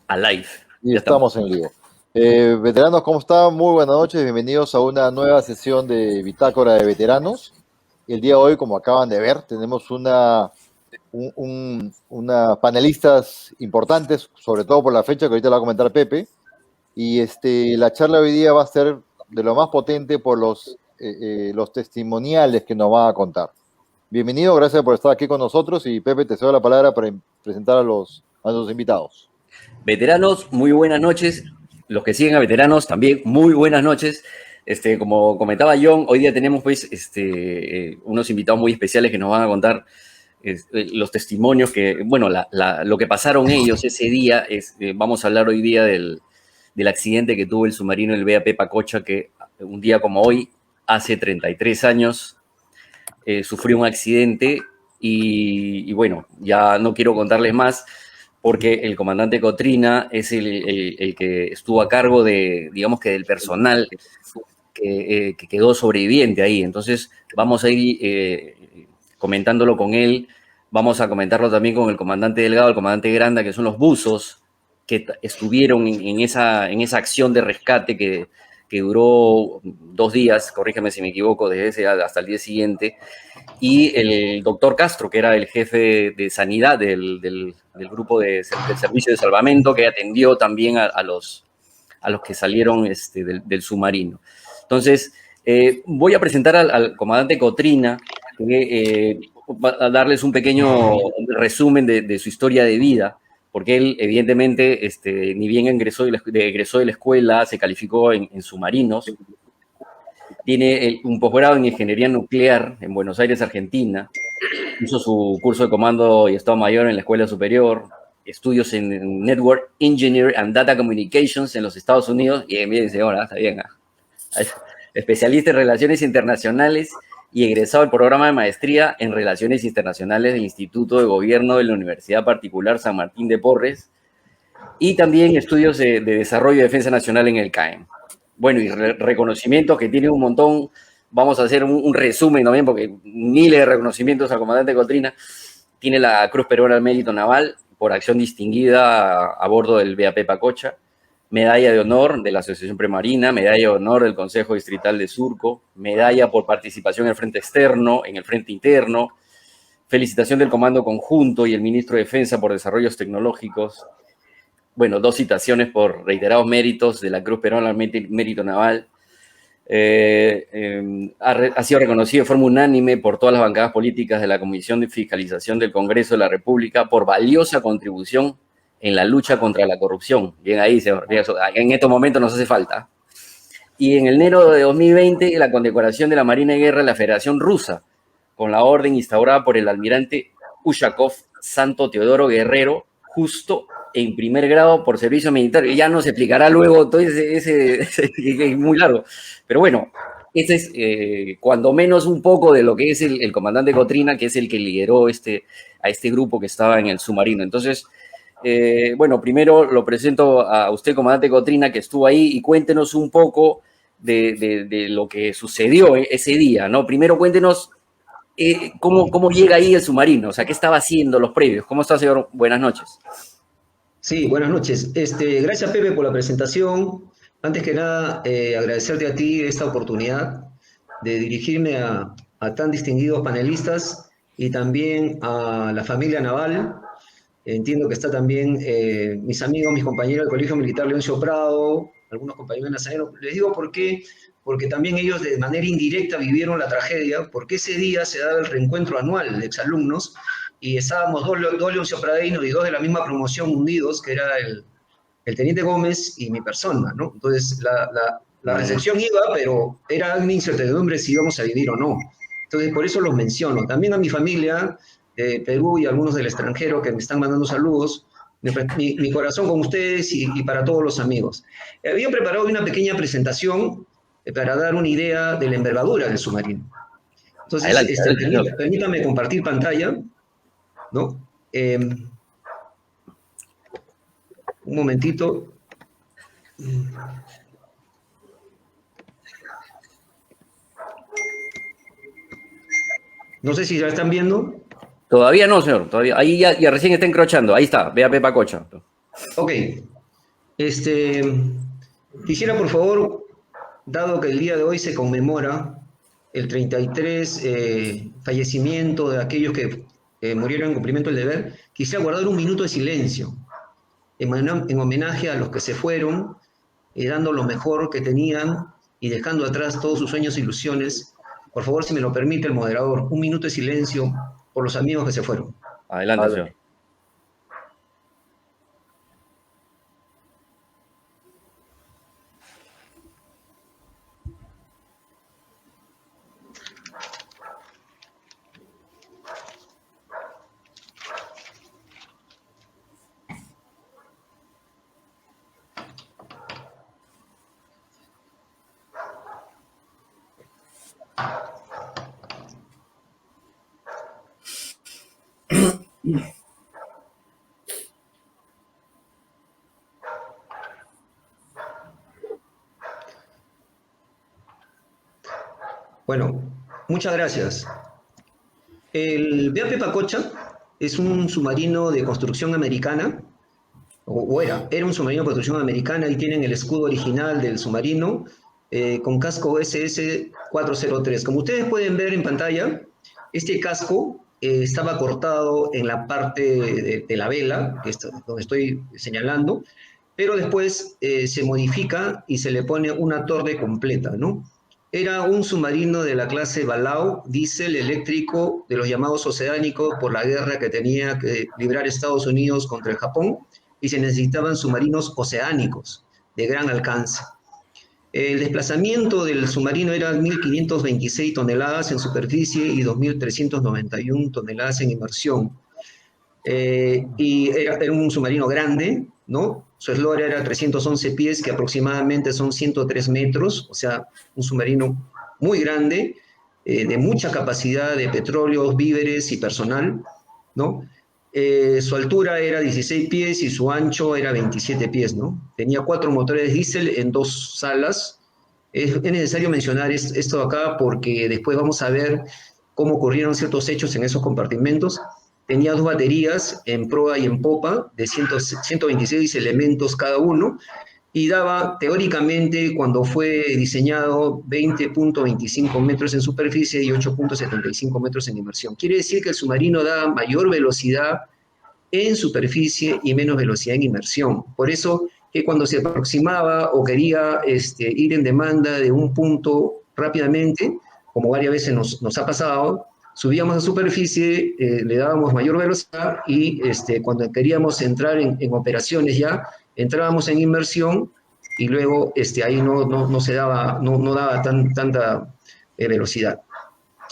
Alive. Y Ya estamos. estamos en vivo. Veteranos, ¿cómo están? Muy buenas noches, bienvenidos a una nueva sesión de Bitácora de Veteranos. El día de hoy, como acaban de ver, tenemos una panelistas importantes, sobre todo por la fecha que ahorita la va a comentar Pepe. Y la charla de hoy día va a ser de lo más potente por los testimoniales que nos va a contar. Bienvenido, gracias por estar aquí con nosotros y Pepe, te cedo la palabra para presentar a los invitados. Veteranos, muy buenas noches. Los que siguen a veteranos también, muy buenas noches. Como comentaba John, hoy día tenemos pues unos invitados muy especiales que nos van a contar los testimonios que, bueno, lo que pasaron ellos ese día. Vamos a hablar hoy día del accidente que tuvo el submarino el VAP Pacocha, que un día como hoy, hace 33 años, sufrió un accidente y bueno, ya no quiero contarles más porque el comandante Cotrina es el que estuvo a cargo de, digamos que del personal que quedó sobreviviente ahí. Entonces vamos a ir comentándolo con él, vamos a comentarlo también con el comandante Delgado, el comandante Granda, que son los buzos que estuvieron en esa acción de rescate que duró 2 días, corrígeme si me equivoco, desde ese hasta el día siguiente, y el doctor Castro, que era el jefe de sanidad del grupo del servicio de salvamento, que atendió también a los que salieron del submarino. Entonces, voy a presentar al comandante Cotrina, que va a darles un pequeño resumen de su historia de vida, porque él, evidentemente, ni bien egresó de la escuela, se calificó en submarinos, tiene un posgrado en ingeniería nuclear en Buenos Aires, Argentina, hizo su curso de comando y Estado Mayor en la Escuela Superior, estudios en Network Engineering and Data Communications en los Estados Unidos, y bien, señora, está bien, especialista en Relaciones Internacionales y egresado del programa de maestría en Relaciones Internacionales del Instituto de Gobierno de la Universidad Particular San Martín de Porres, y también estudios de Desarrollo y Defensa Nacional en el CAEM. Bueno, y reconocimientos que tiene un montón. Vamos a hacer un resumen también, porque miles de reconocimientos al comandante Cotrina. Tiene la Cruz Peruana al Mérito Naval por acción distinguida a bordo del VAP Pacocha, medalla de honor de la Asociación Premarina, medalla de honor del Consejo Distrital de Surco, medalla por participación en el frente externo, en el frente interno, felicitación del Comando Conjunto y el Ministro de Defensa por desarrollos tecnológicos. Bueno, 2 citaciones por reiterados méritos de la Cruz Peruana al Mérito Naval. Ha sido reconocido de forma unánime por todas las bancadas políticas de la Comisión de Fiscalización del Congreso de la República por valiosa contribución en la lucha contra la corrupción. Bien ahí, señor. En estos momentos nos hace falta. Y en enero de 2020, la condecoración de la Marina de Guerra de la Federación Rusa, con la orden instaurada por el almirante Ushakov Santo Teodoro Guerrero, justo en primer grado por servicio militar. Ya nos explicará luego todo ese es muy largo. Pero bueno, ese es cuando menos un poco de lo que es el comandante Cotrina, que es el que lideró a este grupo que estaba en el submarino. Entonces, bueno, primero lo presento a usted, comandante Cotrina, que estuvo ahí, y cuéntenos un poco de lo que sucedió ese día, ¿no? Primero cuéntenos cómo llega ahí el submarino, o sea, qué estaba haciendo los previos. ¿Cómo está, señor? Buenas noches. Sí, buenas noches. Gracias, Pepe, por la presentación. Antes que nada, agradecerte a ti esta oportunidad de dirigirme a tan distinguidos panelistas y también a la familia naval. Entiendo que está también mis amigos, mis compañeros del Colegio Militar Leoncio Prado, algunos compañeros nazarenos. Les digo por qué, porque también ellos de manera indirecta vivieron la tragedia, porque ese día se daba el reencuentro anual de exalumnos y estábamos dos Leoncio Pradeños y 2 de la misma promoción unidos, que era el Teniente Gómez y mi persona, ¿no? Entonces, la recepción iba, pero era una incertidumbre si íbamos a vivir o no. Entonces, por eso los menciono. También a mi familia de Perú y algunos del extranjero que me están mandando saludos. Mi corazón con ustedes y para todos los amigos. Había preparado una pequeña presentación para dar una idea de la envergadura del submarino. Entonces, adelante. permítame compartir pantalla, ¿no? Un momentito. No sé si ya están viendo. Todavía no, señor. Todavía. Ahí ya recién está encrochando. Ahí está. Vea Pepa Cocha. Ok. Este, quisiera, por favor, dado que el día de hoy se conmemora el 33 fallecimiento de aquellos que murieron en cumplimiento del deber, quisiera guardar un minuto de silencio en homenaje a los que se fueron, dando lo mejor que tenían y dejando atrás todos sus sueños e ilusiones. Por favor, si me lo permite el moderador, un minuto de silencio por los amigos que se fueron. Adelante, señor. Bueno, muchas gracias. El BAP Pacocha es un submarino de construcción americana, era un submarino de construcción americana y tienen el escudo original del submarino con casco SS-403. Como ustedes pueden ver en pantalla, este casco estaba cortado en la parte de la vela, que es donde estoy señalando, pero después se modifica y se le pone una torre completa, ¿no? Era un submarino de la clase Balao, diésel eléctrico de los llamados oceánicos por la guerra que tenía que librar Estados Unidos contra el Japón y se necesitaban submarinos oceánicos de gran alcance. El desplazamiento del submarino era 1.526 toneladas en superficie y 2.391 toneladas en inmersión. Y era un submarino grande, ¿no? Su eslora era 311 pies, que aproximadamente son 103 metros, o sea, un submarino muy grande, de mucha capacidad de petróleos, víveres y personal, ¿no? Su altura era 16 pies y su ancho era 27 pies, ¿no? Tenía 4 motores diésel en 2 salas. Es necesario mencionar esto acá porque después vamos a ver cómo ocurrieron ciertos hechos en esos compartimentos. Tenía 2 baterías en proa y en popa de 126 elementos cada uno y daba teóricamente, cuando fue diseñado, 20.25 metros en superficie y 8.75 metros en inmersión. Quiere decir que el submarino daba mayor velocidad en superficie y menos velocidad en inmersión. Por eso que cuando se aproximaba o quería ir en demanda de un punto rápidamente, como varias veces nos ha pasado, subíamos a superficie, le dábamos mayor velocidad y cuando queríamos entrar en operaciones ya, entrábamos en inmersión y luego ahí no daba tanta velocidad.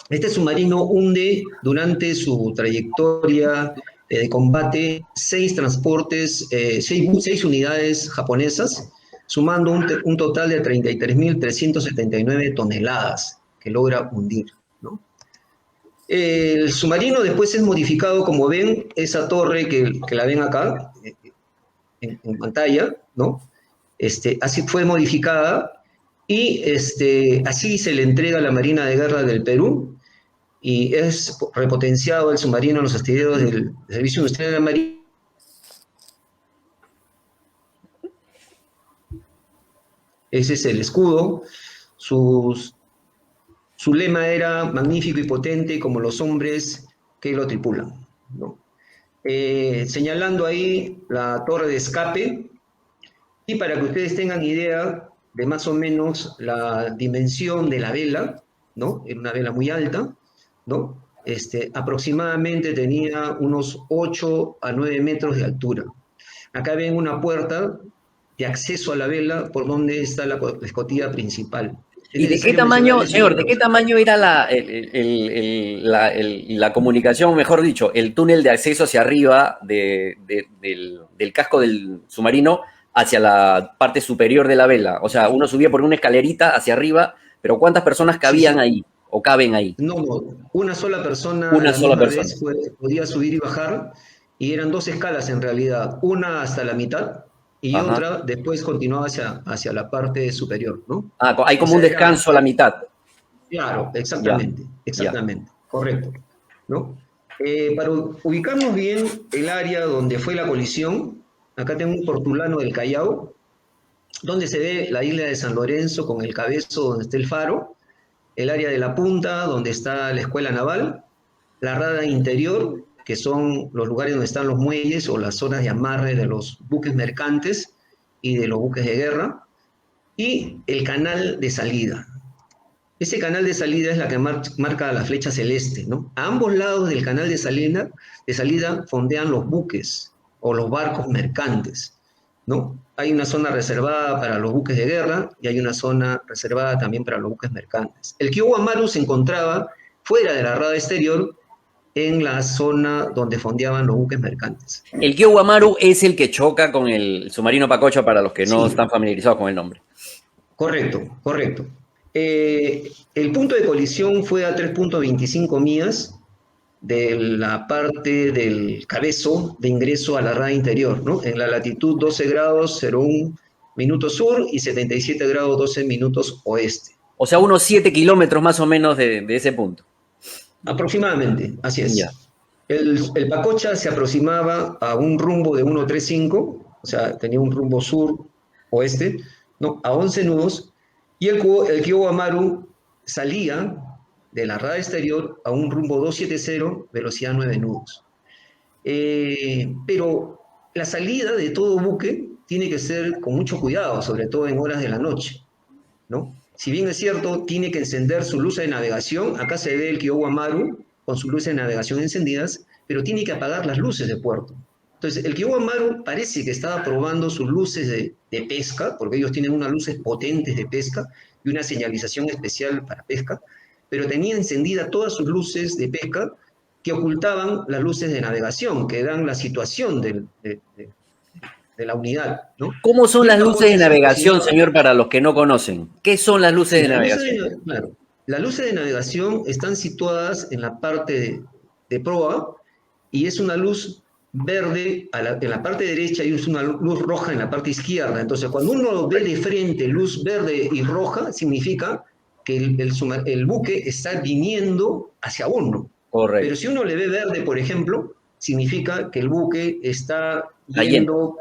Este submarino hunde durante su trayectoria de combate 6 transportes, 6 unidades japonesas, sumando un total de 33.379 toneladas que logra hundir, ¿no? El submarino después es modificado, como ven, esa torre que la ven acá en pantalla, ¿no? Así fue modificada y así se le entrega a la Marina de Guerra del Perú y es repotenciado el submarino en los astilleros del Servicio Industrial de la Marina. Ese es el escudo. Su lema era magnífico y potente como los hombres que lo tripulan, ¿no? Señalando ahí la torre de escape, y para que ustedes tengan idea de más o menos la dimensión de la vela, ¿no? Era una vela muy alta, ¿no? Aproximadamente tenía unos 8 a 9 metros de altura. Acá ven una puerta de acceso a la vela por donde está la escotilla principal. ¿Y de qué tamaño, señor, de qué tamaño era la comunicación, mejor dicho, el túnel de acceso hacia arriba del casco del submarino hacia la parte superior de la vela? O sea, uno subía por una escalerita hacia arriba, pero ¿cuántas personas cabían ahí o caben ahí? No, una sola persona Una sola persona podía subir y bajar, y eran 2 escalas en realidad, una hasta la mitad y otra después continuaba hacia la parte superior, ¿no? Hay como un descanso a la mitad. Claro, exactamente, correcto, ¿no? Para ubicarnos bien el área donde fue la colisión, acá tengo un portulano del Callao, donde se ve la isla de San Lorenzo con el Cabezo donde está el faro, el área de la Punta donde está la escuela naval, la rada interior, que son los lugares donde están los muelles o las zonas de amarre de los buques mercantes y de los buques de guerra, y el canal de salida. Ese canal de salida es la que marca la flecha celeste, ¿no? A ambos lados del canal de salida fondean los buques o los barcos mercantes, ¿no? Hay una zona reservada para los buques de guerra y hay una zona reservada también para los buques mercantes. El Kiowa Maru se encontraba fuera de la rada exterior en la zona donde fondeaban los buques mercantes. El Kiowa Maru es el que choca con el submarino Pacocha, para los que no Sí. están familiarizados con el nombre. Correcto, correcto. El punto de colisión fue a 3.25 millas de la parte del Cabezo de ingreso a la rada interior, ¿no? En la latitud 12 grados 01 minutos sur y 77 grados 12 minutos oeste. O sea, unos 7 kilómetros más o menos de ese punto. Aproximadamente, así es. Ya. El Pacocha se aproximaba a un rumbo de 135, o sea, tenía un rumbo sur-oeste, ¿no? A 11 nudos, y el Kiowa Maru salía de la rada exterior a un rumbo 270, velocidad 9 nudos. Pero la salida de todo buque tiene que ser con mucho cuidado, sobre todo en horas de la noche, ¿no? Si bien es cierto, tiene que encender su luz de navegación. Acá se ve el Kiowa Maru con sus luces de navegación encendidas, pero tiene que apagar las luces de puerto. Entonces, el Kiowa Maru parece que estaba probando sus luces de pesca, porque ellos tienen unas luces potentes de pesca y una señalización especial para pesca, pero tenía encendida todas sus luces de pesca que ocultaban las luces de navegación, que dan la situación de la unidad, ¿no? ¿Cómo son Y el las luces Pacocha de se navegación, aproximaba. señor, para los que no conocen? ¿Qué son las luces de navegación? Claro, las luces de navegación están situadas en la parte de proa y es una luz verde en la parte derecha y es una luz roja en la parte izquierda. Entonces, cuando uno ve de frente luz verde y roja, significa que el buque está viniendo hacia uno. Correcto. Pero si uno le ve verde, por ejemplo, significa que el buque está yendo.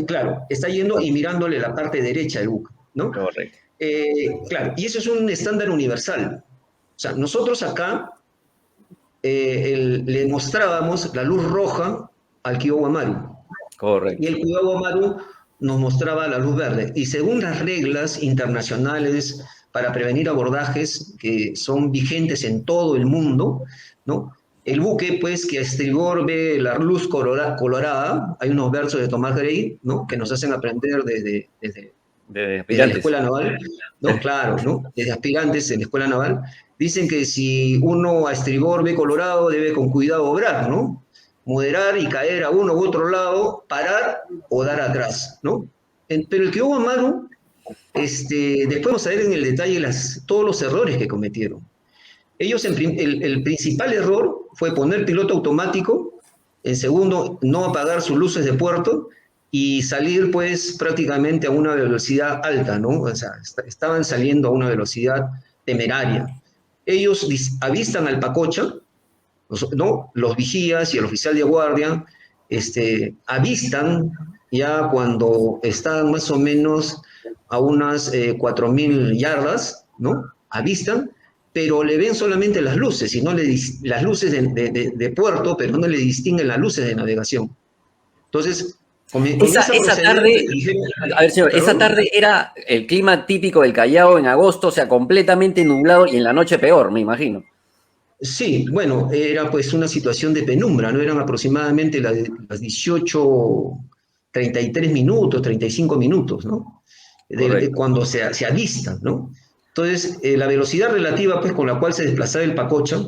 Claro, está yendo y mirándole la parte derecha del buque, ¿no? Correcto. Claro, y eso es un estándar universal. O sea, nosotros acá le mostrábamos la luz roja al Kiowa Maru. Correcto. Y el Kiowa Maru nos mostraba la luz verde. Y según las reglas internacionales para prevenir abordajes que son vigentes en todo el mundo, ¿no? El buque, pues, que a estribor ve la luz colorada, hay unos versos de Tomás Gray, ¿no? Que nos hacen aprender desde la escuela naval, ¿no? Claro, ¿no? Desde aspirantes en la escuela naval, dicen que si uno a estribor ve colorado, debe con cuidado obrar, ¿no? Moderar y caer a uno u otro lado, parar o dar atrás, ¿no? Pero el Kiowa Maru, después vamos a ver en el detalle todos los errores que cometieron. Ellos, el principal error fue poner piloto automático, en segundo, no apagar sus luces de puerto y salir pues prácticamente a una velocidad alta, ¿no? O sea, estaban saliendo a una velocidad temeraria. Ellos avistan al Pacocha, ¿no? Los vigías y el oficial de guardia avistan ya cuando están más o menos a unas 4.000 yardas, ¿no? Avistan, pero le ven solamente las luces, y no las luces de puerto, pero no le distinguen las luces de navegación. Entonces, esa tarde, a ver, señor, esa tarde era el clima típico del Callao en agosto, o sea, completamente nublado, y en la noche peor, me imagino. Sí, bueno, era pues una situación de penumbra, ¿no? Eran aproximadamente las 18:33 minutos, 35 minutos, ¿no? Cuando se avistan, ¿no? Entonces, la velocidad relativa pues, con la cual se desplazaba el Pacocha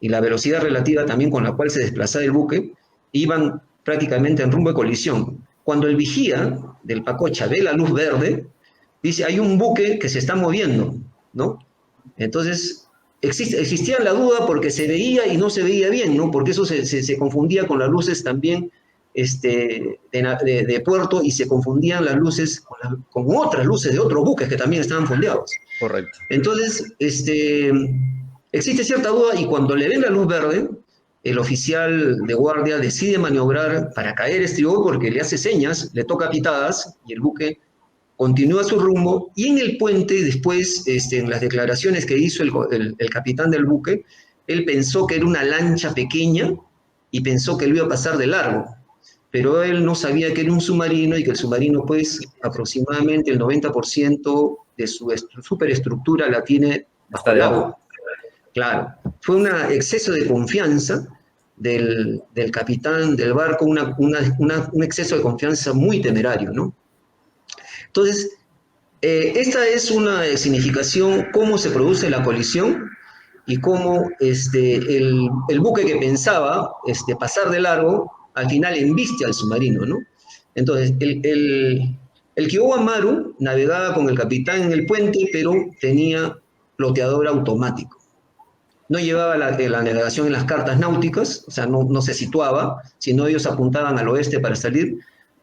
y la velocidad relativa también con la cual se desplazaba el buque iban prácticamente en rumbo de colisión. Cuando el vigía del Pacocha ve la luz verde, dice, hay un buque que se está moviendo, ¿no? Entonces, existía la duda porque se veía y no se veía bien, ¿no? Porque eso se confundía con las luces también de puerto y se confundían las luces con otras luces de otros buques que también estaban fondeados. Correcto. Entonces, existe cierta duda y cuando le ven la luz verde, el oficial de guardia decide maniobrar para caer estribor porque le hace señas, le toca pitadas y el buque continúa su rumbo y en el puente después, en las declaraciones que hizo el capitán del buque, él pensó que era una lancha pequeña y pensó que lo iba a pasar de largo, pero él no sabía que era un submarino y que el submarino pues aproximadamente el 90% de su superestructura la tiene bajo Está el debajo. agua. Claro, fue un exceso de confianza del capitán del barco, un exceso de confianza muy temerario, ¿no? Entonces, esta es una significación, cómo se produce la colisión y cómo el buque que pensaba pasar de largo, al final embiste al submarino, ¿no? Entonces, el Kiowa Maru navegaba con el capitán en el puente, pero tenía ploteador automático. No llevaba la navegación en las cartas náuticas, o sea, no se situaba, sino ellos apuntaban al oeste para salir.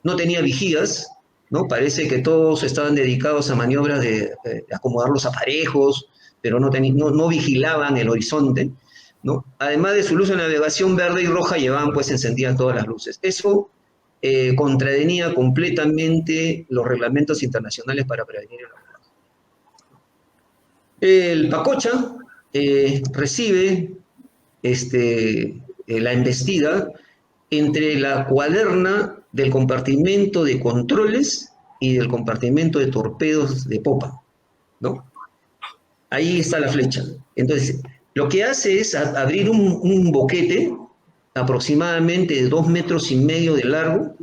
No tenía vigías, ¿no? Parece que todos estaban dedicados a maniobras de acomodar los aparejos, pero no vigilaban el horizonte, ¿no? Además de su luz de navegación verde y roja, llevaban pues encendidas todas las luces. Eso contravenía completamente los reglamentos internacionales para prevenir el naufragio. El Pacocha recibe la embestida entre la cuaderna del compartimento de controles y del compartimento de torpedos de popa, ¿no? Ahí está la flecha. Entonces, lo que hace es abrir un boquete aproximadamente de 2,5 metros de largo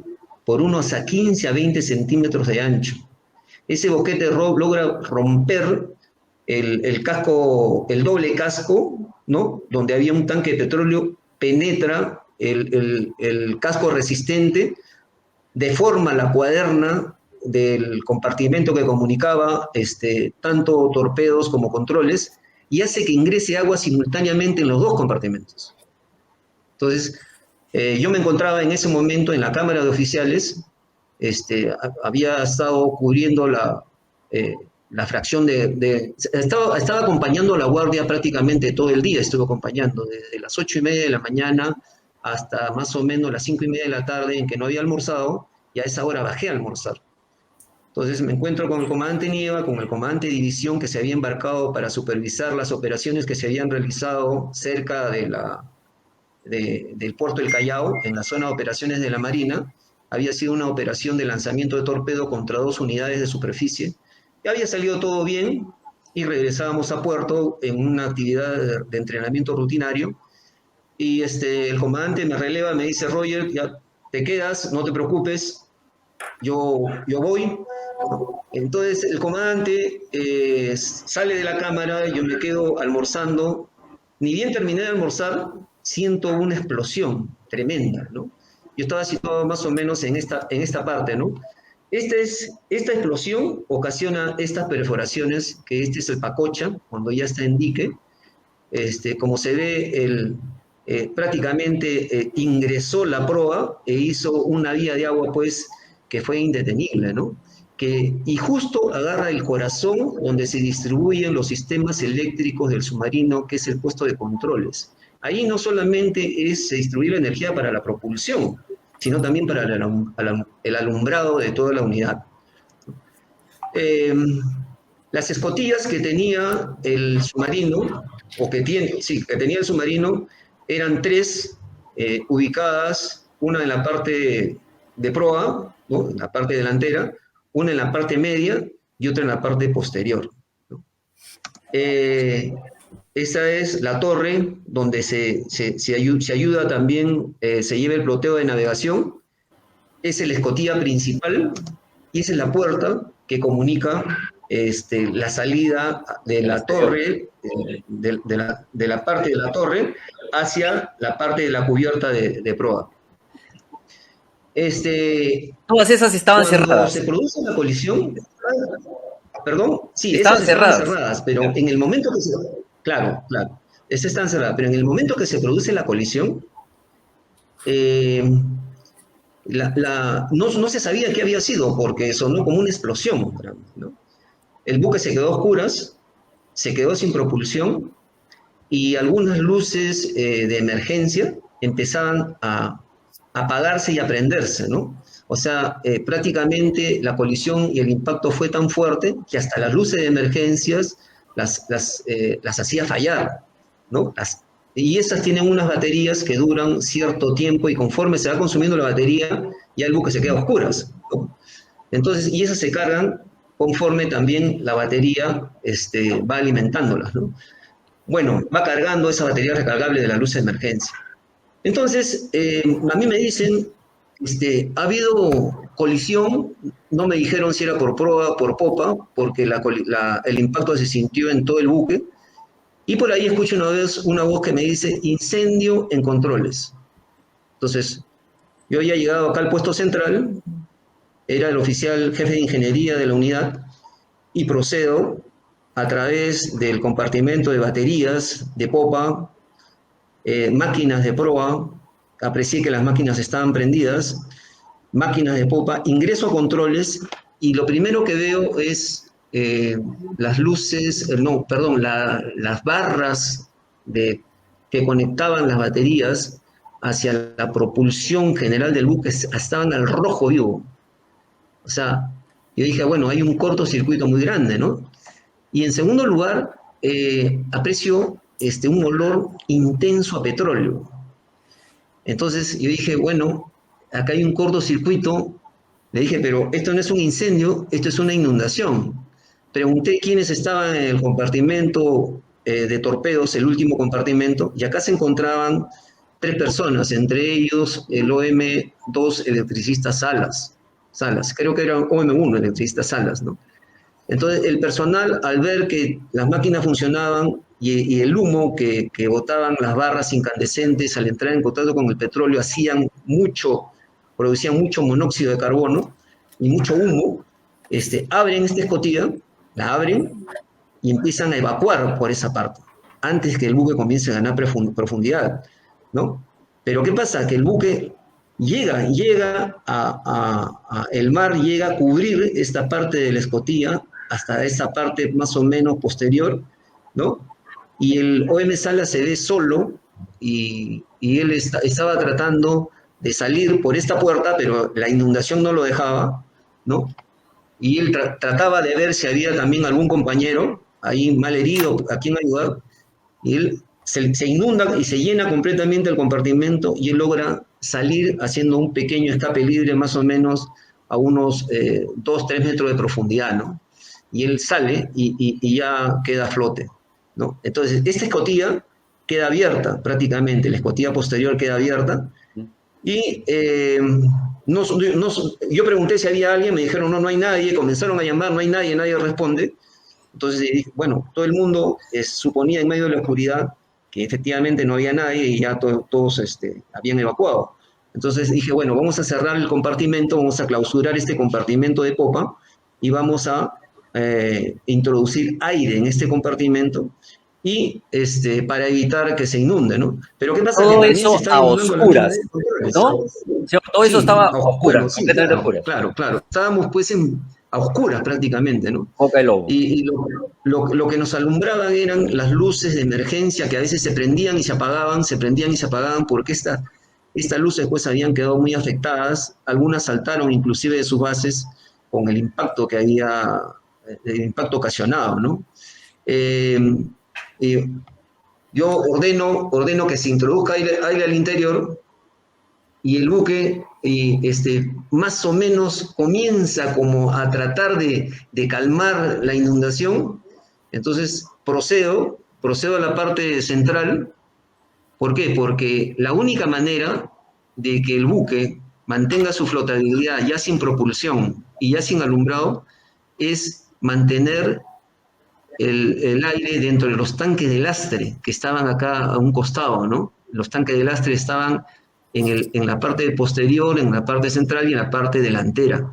por unos a 15 a 20 centímetros de ancho. Ese boquete logra romper el casco, el doble casco, ¿no? Donde había un tanque de petróleo, penetra el casco resistente, deforma la cuaderna del compartimento que comunicaba tanto torpedos como controles y hace que ingrese agua simultáneamente en los dos compartimentos. Entonces, yo me encontraba en ese momento en la cámara de oficiales, había estado cubriendo la fracción estaba acompañando a la guardia prácticamente todo el día, estuve acompañando desde las 8:30 de la mañana hasta más o menos las 5:30 de la tarde en que no había almorzado, y a esa hora bajé a almorzar. Entonces me encuentro con el comandante Nieva, con el comandante de división que se había embarcado para supervisar las operaciones que se habían realizado cerca del puerto del Callao, en la zona de operaciones de la Marina. Había sido una operación de lanzamiento de torpedo contra 2 unidades de superficie. Ya había salido todo bien y regresábamos a puerto en una actividad de entrenamiento rutinario. Y el comandante me releva, me dice: Roger, ya te quedas, no te preocupes, yo voy. Entonces el comandante sale de la cámara, yo me quedo almorzando. Ni bien terminé de almorzar, siento una explosión tremenda, ¿no? Yo estaba situado más o menos en esta parte, ¿no? Esta explosión ocasiona estas perforaciones, que este es el Pacocha, cuando ya está en dique. Como se ve, prácticamente ingresó la proa e hizo una vía de agua, pues, que fue indetenible, ¿no? Y justo agarra el corazón donde se distribuyen los sistemas eléctricos del submarino, que es el puesto de controles. Ahí no solamente se distribuye la energía para la propulsión, sino también para el alumbrado de toda la unidad. Las escotillas que tenía el submarino, que tenía el submarino, eran 3 ubicadas, una en la parte de proa, ¿no?, en la parte delantera, una en la parte media y otra en la parte posterior, ¿no? Esa es la torre donde se ayuda también, se lleva el ploteo de navegación. Es la escotilla principal y esa es la puerta que comunica la salida de la torre, de la parte de la torre hacia la parte de la cubierta de proa. Todas esas estaban Cuando cerradas. se produce la colisión, perdón, sí, Estaban esas estaban cerradas. cerradas, pero en el momento que claro, esas están cerradas, pero en el momento que se produce la colisión, no se sabía qué había sido, porque sonó como una explosión, ¿no? El buque se quedó a oscuras, se quedó sin propulsión, y algunas luces de emergencia empezaban a apagarse y a prenderse, ¿no? O sea, prácticamente la colisión y el impacto fue tan fuerte que hasta las luces de emergencias las hacía fallar, ¿no? Y esas tienen unas baterías que duran cierto tiempo y conforme se va consumiendo la batería, ya el buque se queda a oscuras, ¿no? Entonces, y esas se cargan conforme también la batería va alimentándolas, ¿no? Bueno, va cargando esa batería recargable de la luz de emergencia. Entonces, a mí me dicen, ha habido colisión, no me dijeron si era por proa o por popa, porque el impacto se sintió en todo el buque, y por ahí escucho una voz que me dice, incendio en controles. Entonces, yo ya he llegado acá al puesto central, era el oficial jefe de ingeniería de la unidad, y procedo a través del compartimento de baterías de popa, máquinas de proa, aprecié que las máquinas estaban prendidas, máquinas de popa, ingreso a controles y lo primero que veo es las luces, no, perdón, las barras que conectaban las baterías hacia la propulsión general del buque estaban al rojo vivo. O sea, yo dije, bueno, hay un cortocircuito muy grande, ¿no? Y en segundo lugar, aprecio un olor intenso a petróleo. Entonces yo dije, bueno, acá hay un cortocircuito. Le dije, pero esto no es un incendio, esto es una inundación. Pregunté quiénes estaban en el compartimento de torpedos, el último compartimento, y acá se encontraban 3 personas, entre ellos el OM2 electricista Salas, creo que era OM1 electricista Salas, ¿no? Entonces, el personal, al ver que las máquinas funcionaban y el humo que botaban las barras incandescentes al entrar en contacto con el petróleo producían mucho monóxido de carbono y mucho humo, abren esta escotilla, la abren y empiezan a evacuar por esa parte, antes que el buque comience a ganar profundidad, ¿no? Pero ¿qué pasa? Que el buque el mar llega a cubrir esta parte de la escotilla hasta esa parte más o menos posterior, ¿no? Y el OM Sala se ve solo y él estaba tratando de salir por esta puerta, pero la inundación no lo dejaba, ¿no? Y él trataba de ver si había también algún compañero ahí mal herido, a quien ayudar, y él se inunda y se llena completamente el compartimento y él logra salir haciendo un pequeño escape libre más o menos a unos 2-3 metros de profundidad, ¿no? Y él sale y ya queda a flote, ¿no? Entonces, esta escotilla queda abierta prácticamente, la escotilla posterior queda abierta y yo pregunté si había alguien, me dijeron no hay nadie, comenzaron a llamar, no hay nadie, nadie responde. Entonces, bueno, todo el mundo suponía en medio de la oscuridad que efectivamente no había nadie y ya todos habían evacuado. Entonces dije, bueno, vamos a cerrar el compartimento, vamos a clausurar este compartimento de popa y vamos a introducir aire en este compartimento y para evitar que se inunde, ¿no? Pero ¿qué pasa? Todo Que también eso se está a inundando oscuras, ¿no? Todo eso sí, estaba a oscuras, bueno, sí, completamente a claro, oscuras. claro. Estábamos pues a oscuras prácticamente, ¿no? Boca de lobo. Y lo que nos alumbraban eran las luces de emergencia que a veces se prendían y se apagaban, porque estas luces pues habían quedado muy afectadas, algunas saltaron inclusive de sus bases con el impacto el impacto ocasionado, ¿no? Yo ordeno que se introduzca aire al interior y el buque más o menos comienza como a tratar de calmar la inundación. Entonces procedo a la parte central. ¿Por qué? Porque la única manera de que el buque mantenga su flotabilidad ya sin propulsión y ya sin alumbrado es mantener el aire dentro de los tanques de lastre que estaban acá a un costado, ¿no? Los tanques de lastre estaban en la parte posterior, en la parte central y en la parte delantera.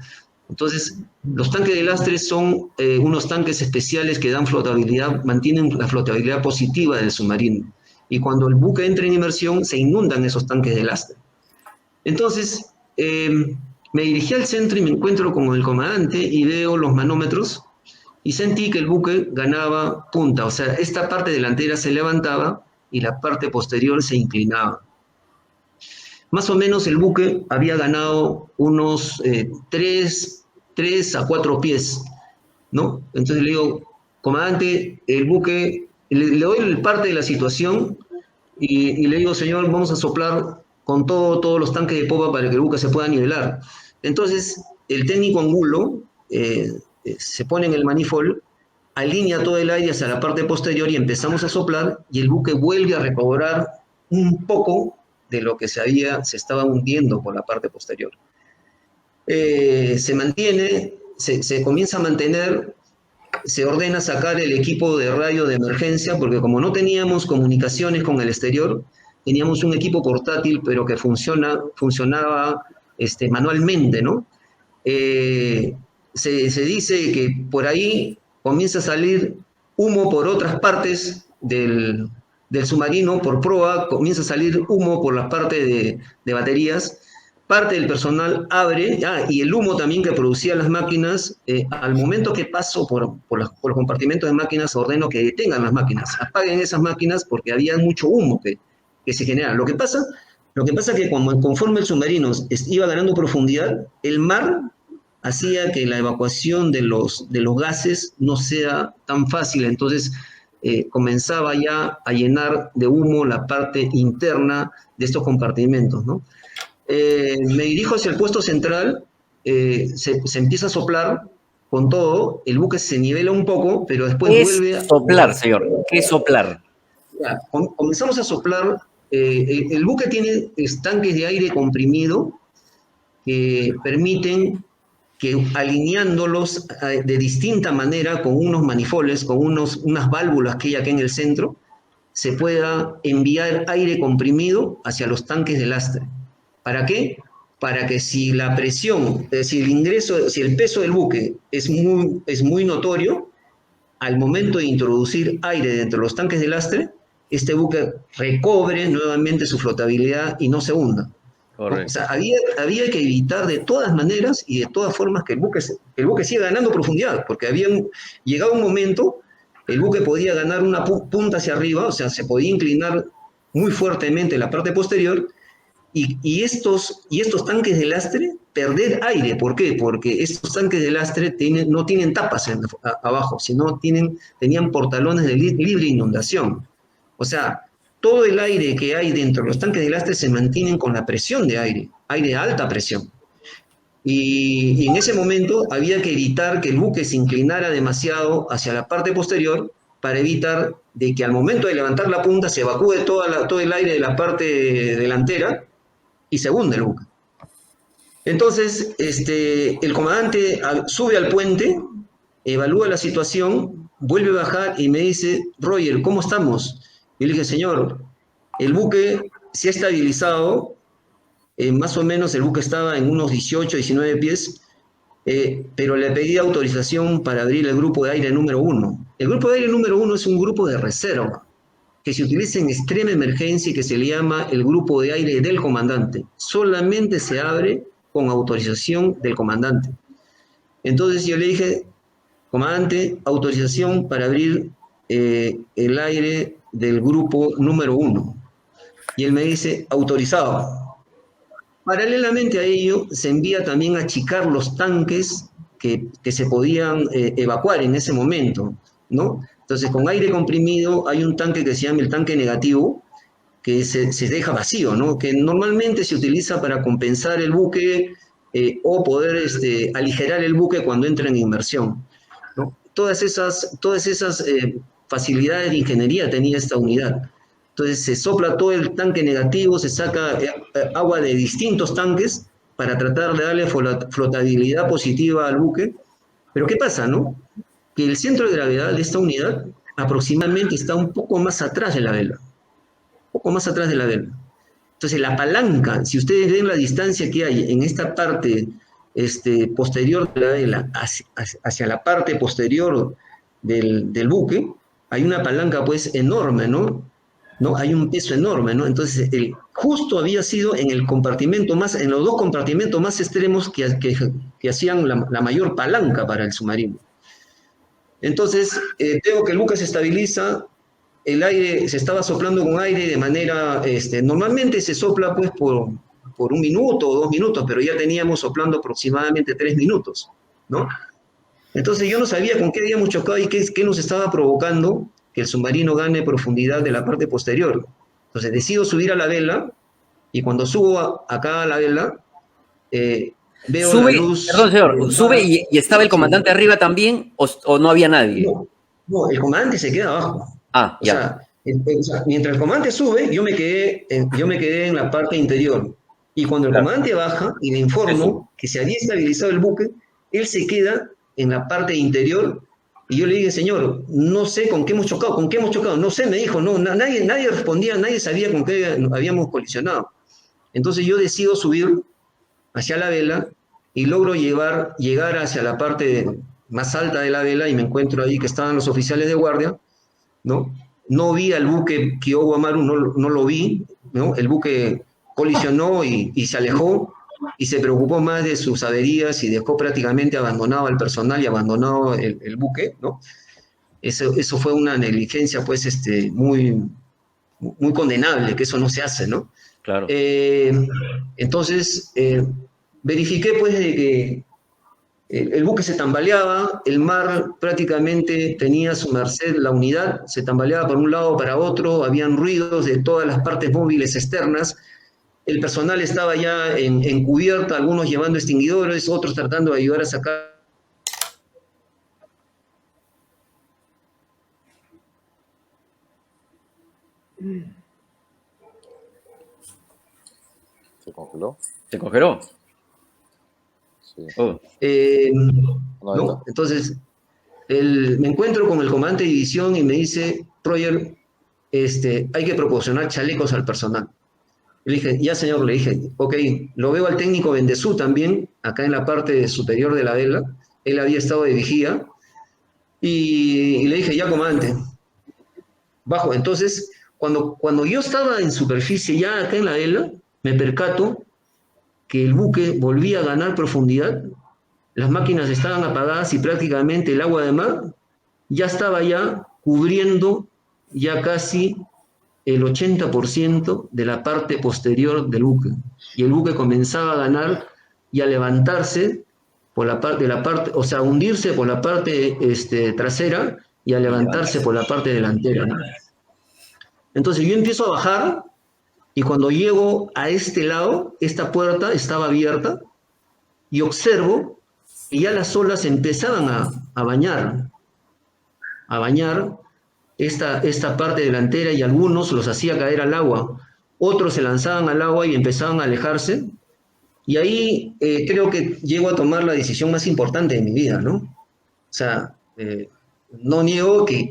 Entonces, los tanques de lastre son unos tanques especiales que dan flotabilidad, mantienen la flotabilidad positiva del submarino. Y cuando el buque entra en inmersión, se inundan esos tanques de lastre. Entonces, me dirigí al centro y me encuentro con el comandante y veo los manómetros y sentí que el buque ganaba punta, o sea, esta parte delantera se levantaba y la parte posterior se inclinaba. más o menos el buque había ganado unos 3 a 4 pies, ¿no? Entonces le digo, comandante, el buque, le doy el parte de la situación y le digo, señor, vamos a soplar con todos los tanques de popa para que el buque se pueda nivelar. Entonces, el técnico Angulo se pone en el manifold, alinea todo el aire hacia la parte posterior y empezamos a soplar y el buque vuelve a recobrar un poco de lo que se estaba hundiendo por la parte posterior. Se mantiene, se comienza a mantener, se ordena sacar el equipo de radio de emergencia, porque como no teníamos comunicaciones con el exterior, teníamos un equipo portátil, pero que funcionaba manualmente, ¿no? Se dice que por ahí comienza a salir humo por otras partes del submarino, por proa, comienza a salir humo por la parte de baterías. Parte del personal abre, y el humo también que producían las máquinas, al momento que paso por los compartimentos de máquinas, ordeno que detengan las máquinas, apaguen esas máquinas porque había mucho humo que se genera. Lo que pasa es que conforme el submarino iba ganando profundidad, el mar hacía que la evacuación de los gases no sea tan fácil, entonces comenzaba ya a llenar de humo la parte interna de estos compartimentos, ¿no? Me dirijo hacia el puesto central, se empieza a soplar con todo, el buque se nivela un poco, pero después vuelve a... Soplar, señor? ¿Qué es soplar? Ya, comenzamos a soplar, el buque tiene tanques de aire comprimido que permiten que alineándolos de distinta manera con unos manifoldes, con unas válvulas que hay aquí en el centro, se pueda enviar aire comprimido hacia los tanques de lastre. ¿Para qué? Para que si la presión, si el peso del buque es muy notorio, al momento de introducir aire dentro de los tanques de lastre, este buque recobre nuevamente su flotabilidad y no se hunda. Correcto. O sea, había que evitar de todas maneras y de todas formas que el buque siga ganando profundidad, porque llegado un momento, el buque podía ganar una punta hacia arriba, o sea, se podía inclinar muy fuertemente la parte posterior, y estos tanques de lastre perder aire. ¿Por qué? Porque estos tanques de lastre no tienen tapas abajo, sino tenían portalones de libre inundación. O sea, todo el aire que hay dentro de los tanques de lastre se mantienen con la presión de aire de alta presión. Y en ese momento había que evitar que el buque se inclinara demasiado hacia la parte posterior para evitar de que al momento de levantar la punta se evacúe todo el aire de la parte delantera y se hunde el buque. Entonces, el comandante sube al puente, evalúa la situación, vuelve a bajar y me dice, Roger, ¿cómo estamos? Y le dije, señor, el buque se ha estabilizado, más o menos el buque estaba en unos 18, 19 pies, pero le pedí autorización para abrir el grupo de aire número 1. El grupo de aire número 1 es un grupo de reserva que se utiliza en extrema emergencia y que se le llama el grupo de aire del comandante. Solamente se abre con autorización del comandante. Entonces yo le dije, comandante, autorización para abrir el aire del grupo número 1. Y él me dice, autorizado. Paralelamente a ello, se envía también a achicar los tanques que se podían evacuar en ese momento, ¿no? Entonces, con aire comprimido hay un tanque que se llama el tanque negativo, que se deja vacío, ¿no? Que normalmente se utiliza para compensar el buque o poder aligerar el buque cuando entra en inmersión, ¿no? Todas esas facilidades de ingeniería tenía esta unidad. Entonces se sopla todo el tanque negativo, se saca agua de distintos tanques para tratar de darle flotabilidad positiva al buque. Pero ¿qué pasa, no? Que el centro de gravedad de esta unidad aproximadamente está un poco más atrás de la vela. Un poco más atrás de la vela. Entonces la palanca, si ustedes ven la distancia que hay en esta parte posterior de la vela hacia la parte posterior del buque, hay una palanca pues enorme, ¿no? Hay un peso enorme, ¿no? Entonces, justo había sido en los dos compartimentos más extremos que hacían la mayor palanca para el submarino. Entonces, veo que el buque se estabiliza, el aire se estaba soplando con aire de manera, normalmente se sopla pues por 1 minuto o 2 minutos, pero ya teníamos soplando aproximadamente 3 minutos, ¿no? Entonces yo no sabía con qué habíamos chocado y qué nos estaba provocando que el submarino gane profundidad de la parte posterior. Entonces decido subir a la vela y cuando subo acá a la vela, veo la Sube, luz. perdón, señor, sube y estaba el comandante arriba también o no había nadie. No, el comandante se queda abajo. Ah, O ya. sea, mientras el comandante sube, yo me quedé en la parte interior. Y cuando el comandante baja y le informo que se había estabilizado el buque, él se queda en la parte interior. Y yo le dije, señor, no sé con qué hemos chocado, no sé, me dijo, no, nadie respondía, nadie sabía con qué habíamos colisionado. Entonces yo decido subir hacia la vela y logro llegar hacia la parte más alta de la vela y me encuentro ahí que estaban los oficiales de guardia, ¿no? No vi al buque Kyogo Amaru, no lo vi, ¿no? El buque colisionó y se alejó y se preocupó más de sus averías y dejó prácticamente abandonado al personal y abandonado el buque, ¿no? Eso fue una negligencia, pues, muy, muy condenable, que eso no se hace, ¿no? Claro. Entonces, verifiqué, pues, de que el buque se tambaleaba, el mar prácticamente tenía a su merced la unidad, se tambaleaba por un lado para otro, habían ruidos de todas las partes móviles externas, el personal estaba ya en cubierta, algunos llevando extinguidores, otros tratando de ayudar a sacar. ¿Se congeló? ¿Se congeló? Sí. Oh. ¿No? Entonces, me encuentro con el comandante de división y me dice, Roger, hay que proporcionar chalecos al personal. Le dije, ya señor, le dije, ok, lo veo al técnico Bendezú también, acá en la parte superior de la vela, él había estado de vigía, y le dije, ya comandante, bajo. Entonces, cuando yo estaba en superficie, ya acá en la vela, me percato que el buque volvía a ganar profundidad, las máquinas estaban apagadas y prácticamente el agua de mar ya estaba ya cubriendo ya casi el 80% de la parte posterior del buque. Y el buque comenzaba a ganar y a levantarse por la parte, o sea, a hundirse por la parte trasera y a levantarse por la parte delantera, ¿no? Entonces yo empiezo a bajar y cuando llego a este lado, esta puerta estaba abierta y observo que ya las olas empezaban a bañar esta parte delantera y algunos los hacía caer al agua, otros se lanzaban al agua y empezaban a alejarse. Y ahí creo que llego a tomar la decisión más importante de mi vida, ¿no? O sea, no niego que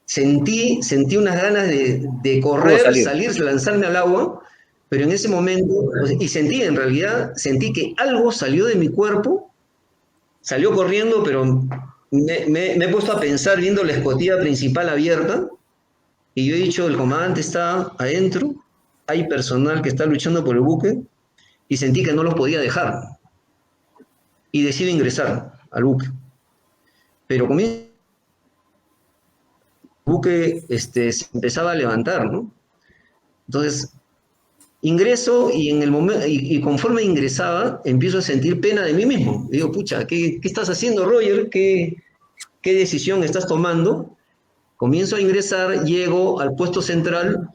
sentí unas ganas de correr, salir, lanzarme al agua, pero en ese momento, y sentí que algo salió de mi cuerpo, salió corriendo, pero me he puesto a pensar viendo la escotilla principal abierta, y yo he dicho, el comandante está adentro, hay personal que está luchando por el buque, y sentí que no los podía dejar, y decido ingresar al buque. Pero comienzo el buque se empezaba a levantar, ¿no? Entonces, ingreso y en el momento, y conforme ingresaba, empiezo a sentir pena de mí mismo. Digo, pucha, ¿qué estás haciendo, Roger? ¿Qué decisión estás tomando? Comienzo a ingresar, llego al puesto central,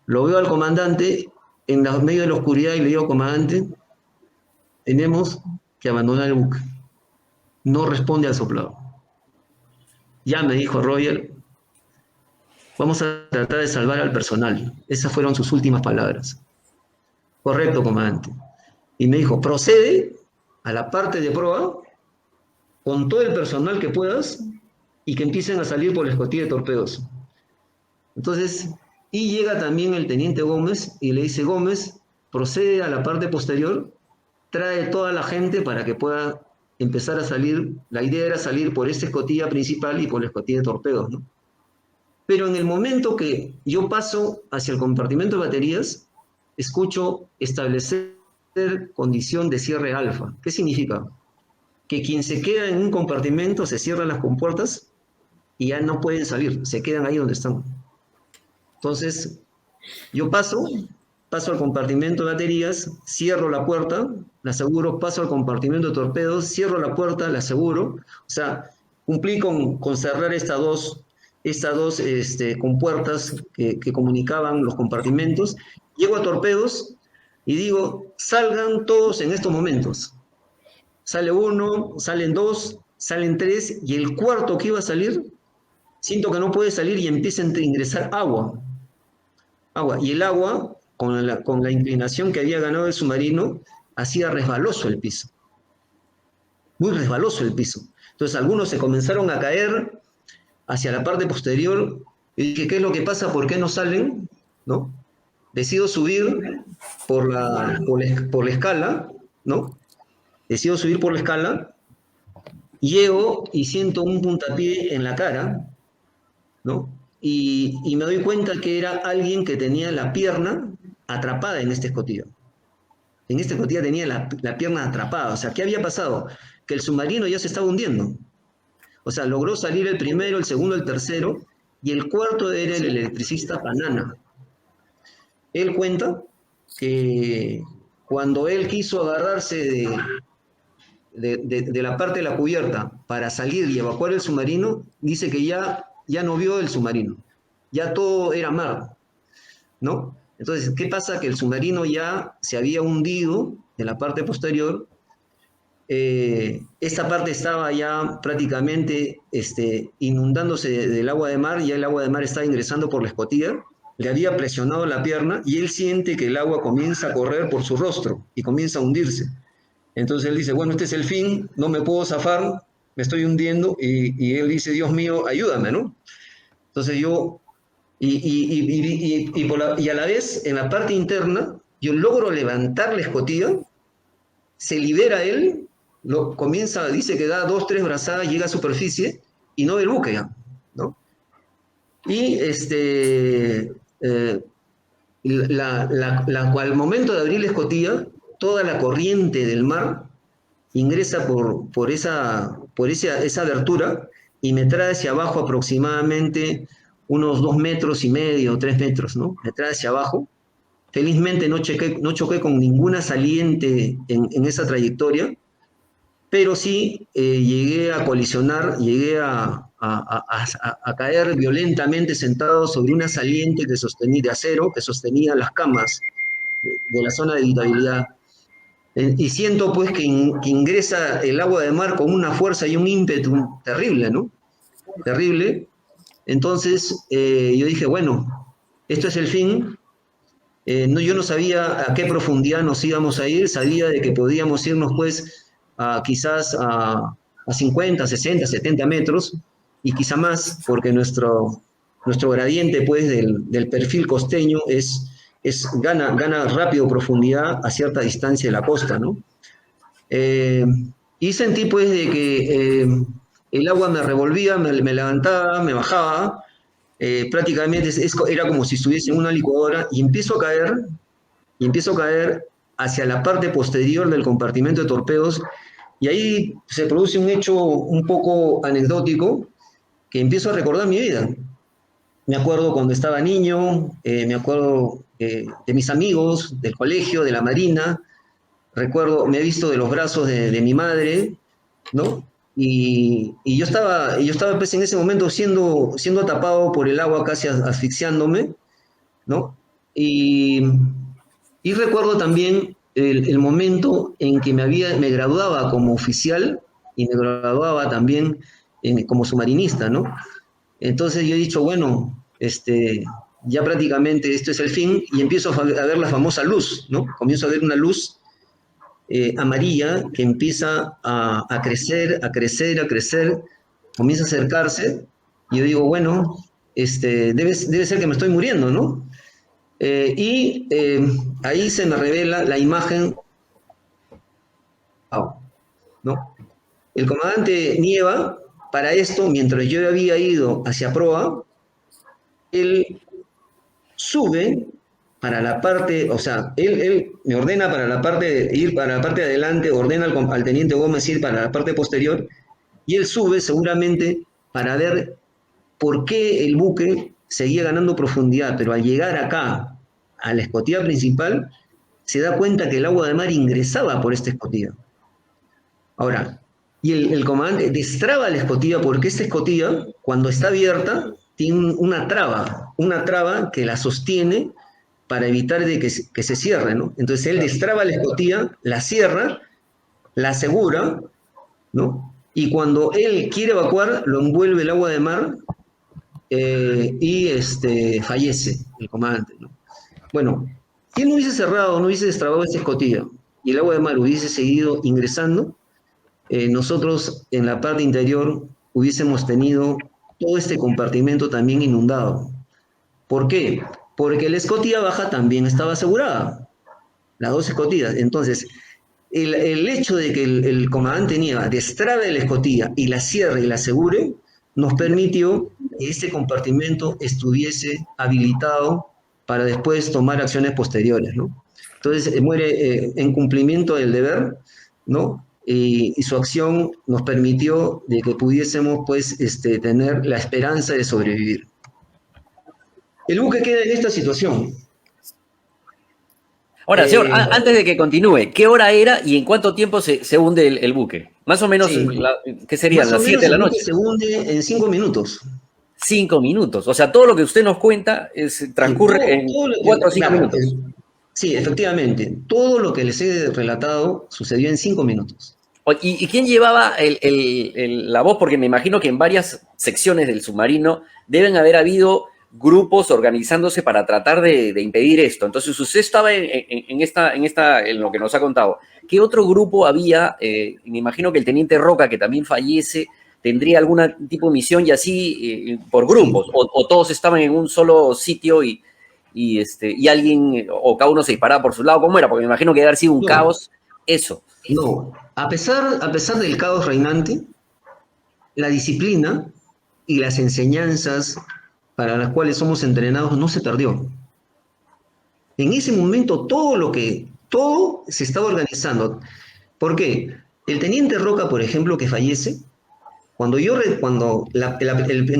lo veo al comandante en medio de la oscuridad y le digo, comandante, tenemos que abandonar el buque. No responde al soplado. Ya me dijo Roger, vamos a tratar de salvar al personal. Esas fueron sus últimas palabras. Correcto, comandante. Y me dijo, procede a la parte de proa con todo el personal que puedas y que empiecen a salir por la escotilla de torpedos. Entonces, y llega también el teniente Gómez y le dice, Gómez, procede a la parte posterior, trae toda la gente para que pueda empezar a salir. La idea era salir por esta escotilla principal y por la escotilla de torpedos, ¿no? Pero en el momento que yo paso hacia el compartimento de baterías, escucho establecer condición de cierre alfa. ¿Qué significa? Que quien se queda en un compartimento se cierran las compuertas y ya no pueden salir, se quedan ahí donde están. Entonces, yo paso paso al compartimento de baterías, cierro la puerta, la aseguro, paso al compartimento de torpedos, cierro la puerta, la aseguro. O sea, cumplí con cerrar estas dos compuertas que comunicaban los compartimentos. Llego a torpedos y digo, salgan todos en estos momentos. Sale uno, salen dos, salen tres, y el cuarto que iba a salir, siento que no puede salir y empieza a ingresar agua. Y el agua, con la inclinación que había ganado el submarino, hacía resbaloso el piso. Muy resbaloso el piso. Entonces algunos se comenzaron a caer hacia la parte posterior. Y dije, ¿qué es lo que pasa? ¿Por qué no salen? ¿No? Decido subir por la escala, ¿no? Decido subir por la escala, llego y siento un puntapié en la cara, ¿no? Y me doy cuenta que era alguien que tenía la pierna atrapada en esta escotilla. En esta escotilla tenía la pierna atrapada. O sea, ¿qué había pasado? Que el submarino ya se estaba hundiendo. O sea, logró salir el primero, el segundo, el tercero, y el cuarto era el electricista Panana. Él cuenta que cuando él quiso agarrarse de la parte de la cubierta para salir y evacuar el submarino, dice que ya no vio el submarino, ya todo era mar, ¿no? Entonces, ¿qué pasa? Que el submarino ya se había hundido de la parte posterior. Esta parte estaba ya prácticamente inundándose del agua de mar, ya el agua de mar estaba ingresando por la escotilla, le había presionado la pierna y él siente que el agua comienza a correr por su rostro y comienza a hundirse. Entonces él dice, bueno, este es el fin, no me puedo zafar, me estoy hundiendo, y él dice, Dios mío, ayúdame, ¿no? Entonces yo, y a la vez, en la parte interna, yo logro levantar la escotilla, se libera él, dice que da 2, 3 brazadas, llega a superficie, y no ve el buque ya, ¿no? Y al momento de abrir la escotilla, toda la corriente del mar ingresa por esa abertura y me trae hacia abajo aproximadamente unos 2,5 metros, 3 metros, ¿no? Me trae hacia abajo. Felizmente no choqué con ninguna saliente en esa trayectoria, pero sí llegué a colisionar, llegué a caer violentamente sentado sobre una saliente de acero que sostenía las camas de la zona de habitabilidad. Y siento pues que ingresa el agua de mar con una fuerza y un ímpetu terrible, ¿no? Terrible. Entonces yo dije, bueno, esto es el fin. Yo no sabía a qué profundidad nos íbamos a ir, sabía de que podíamos irnos pues quizás a 50, 60, 70 metros y quizá más, porque nuestro gradiente pues del perfil costeño gana rápido profundidad a cierta distancia de la costa, ¿no? Y sentí pues de que el agua me revolvía, me levantaba, me bajaba, prácticamente era como si estuviese en una licuadora, y empiezo a caer hacia la parte posterior del compartimento de torpedos, y ahí se produce un hecho un poco anecdótico que empiezo a recordar mi vida. Me acuerdo cuando estaba niño, me acuerdo de mis amigos, del colegio, de la marina. Recuerdo, me he visto de los brazos de mi madre, ¿no? Y yo estaba pues en ese momento siendo tapado por el agua, casi asfixiándome, ¿no? Y recuerdo también el momento en que me graduaba como oficial y me graduaba también como submarinista, ¿no? Entonces yo he dicho, bueno, ya prácticamente esto es el fin, y empiezo a ver la famosa luz, ¿no? Comienzo a ver una luz amarilla que empieza a crecer, comienza a acercarse, y yo digo, bueno, debe ser que me estoy muriendo, ¿no? Ahí se me revela la imagen, ¿no? El comandante Nieva, para esto, mientras yo había ido hacia proa, él sube para la parte, o sea, él me ordena ir para la parte de adelante, ordena al teniente Gómez ir para la parte posterior, y él sube seguramente para ver por qué el buque seguía ganando profundidad, pero al llegar acá, a la escotilla principal, se da cuenta que el agua de mar ingresaba por esta escotilla. Ahora, y el comandante destraba la escotilla porque esta escotilla, cuando está abierta, tiene una traba que la sostiene para evitar de que se cierre, ¿no? Entonces él destraba la escotilla, la cierra, la asegura, ¿no? Y cuando él quiere evacuar, lo envuelve el agua de mar y fallece el comandante, ¿no? Bueno, si él no hubiese cerrado, no hubiese destrabado esta escotilla y el agua de mar hubiese seguido ingresando, nosotros en la parte interior hubiésemos tenido todo este compartimento también inundado. ¿Por qué? Porque la escotilla baja también estaba asegurada, las dos escotillas. Entonces, el hecho de que el comandante Nieva destrabe la escotilla y la cierre y la asegure, nos permitió que este compartimento estuviese habilitado para después tomar acciones posteriores, ¿no? Entonces, muere en cumplimiento del deber, ¿no? Y su acción nos permitió de que pudiésemos, pues, tener la esperanza de sobrevivir. El buque queda en esta situación. Ahora, señor, antes de que continúe, ¿qué hora era y en cuánto tiempo se hunde el buque? Más o menos, Sí. ¿qué serían? ¿Las 7 de la noche? Se hunde en 5 minutos. 5 minutos. O sea, todo lo que usted nos cuenta transcurre en 4 o 5 minutos. Sí, efectivamente. Todo lo que les he relatado sucedió en 5 minutos. ¿Y quién llevaba la voz? Porque me imagino que en varias secciones del submarino deben haber habido grupos organizándose para tratar de impedir esto. Entonces, usted estaba en lo que nos ha contado. ¿Qué otro grupo había? Me imagino que el teniente Roca, que también fallece, tendría algún tipo de misión y así por grupos, sí. o todos estaban en un solo sitio y alguien, o cada uno se disparaba por su lado. ¿Cómo era? Porque me imagino que debe haber sido un caos eso. No, a pesar del caos reinante, la disciplina y las enseñanzas para las cuales somos entrenados no se perdió. En ese momento todo se estaba organizando. ¿Por qué? El teniente Roca, por ejemplo, que fallece, en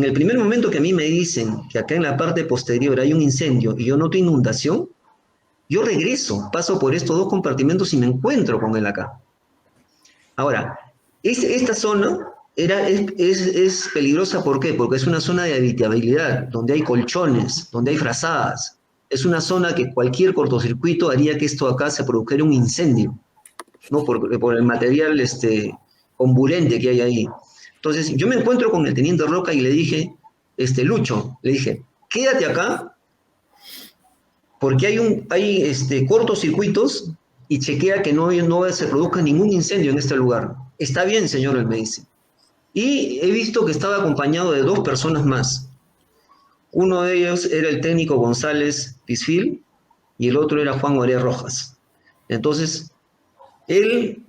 el primer momento que a mí me dicen que acá en la parte posterior hay un incendio y yo noto inundación, yo regreso, paso por estos dos compartimentos y me encuentro con él acá. Ahora, esta zona es peligrosa, ¿por qué? Porque es una zona de habitabilidad, donde hay colchones, donde hay frazadas. Es una zona que cualquier cortocircuito haría que esto acá se produjera un incendio, ¿no? Por el material comburente que hay ahí. Entonces, yo me encuentro con el teniente Roca y le dije, Lucho, le dije, quédate acá, porque hay cortocircuitos y chequea que no se produzca ningún incendio en este lugar. Está bien, señor, él me dice. Y he visto que estaba acompañado de 2 personas más. Uno de ellos era el técnico González Pisfil y el otro era Juan Orea Rojas. Entonces, él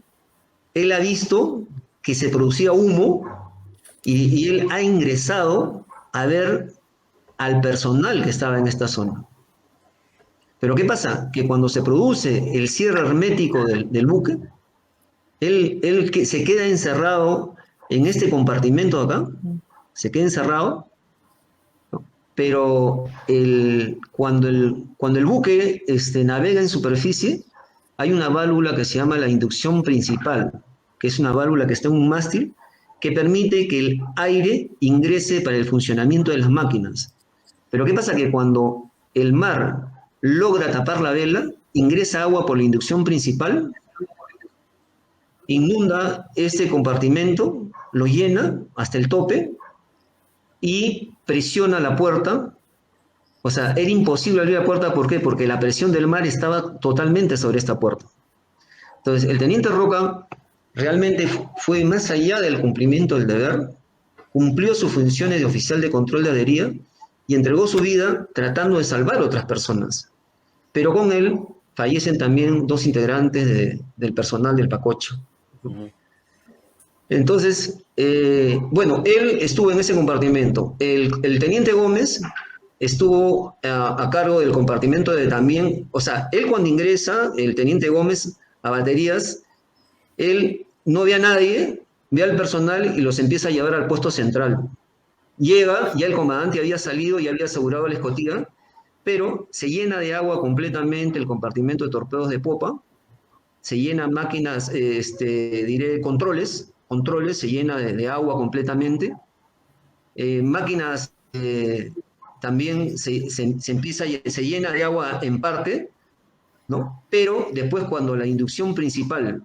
ha visto que se producía humo y él ha ingresado a ver al personal que estaba en esta zona. Pero ¿qué pasa? Que cuando se produce el cierre hermético del buque, él se queda encerrado en este compartimento acá, se queda encerrado, ¿no? Pero cuando el buque navega en superficie, hay una válvula que se llama la inducción principal, que es una válvula que está en un mástil, que permite que el aire ingrese para el funcionamiento de las máquinas. Pero ¿qué pasa? Que cuando el mar logra tapar la vela, ingresa agua por la inducción principal, inunda este compartimento, lo llena hasta el tope y presiona la puerta. O sea, era imposible abrir la puerta, ¿por qué? Porque la presión del mar estaba totalmente sobre esta puerta. Entonces, el teniente Roca realmente fue más allá del cumplimiento del deber, cumplió sus funciones de oficial de control de avería y entregó su vida tratando de salvar a otras personas. Pero con él fallecen también 2 integrantes del personal del Pacocho. Entonces, bueno, él estuvo en ese compartimento. El teniente Gómez estuvo a cargo del compartimento de también, o sea, él cuando ingresa, el teniente Gómez, a baterías, él no ve a nadie, ve al personal y los empieza a llevar al puesto central. Llega, ya el comandante había salido y había asegurado la escotilla, pero se llena de agua completamente el compartimento de torpedos de popa, se llenan máquinas, controles, se llena de agua completamente, máquinas también se llena de agua en parte, ¿no? Pero después cuando la inducción principal,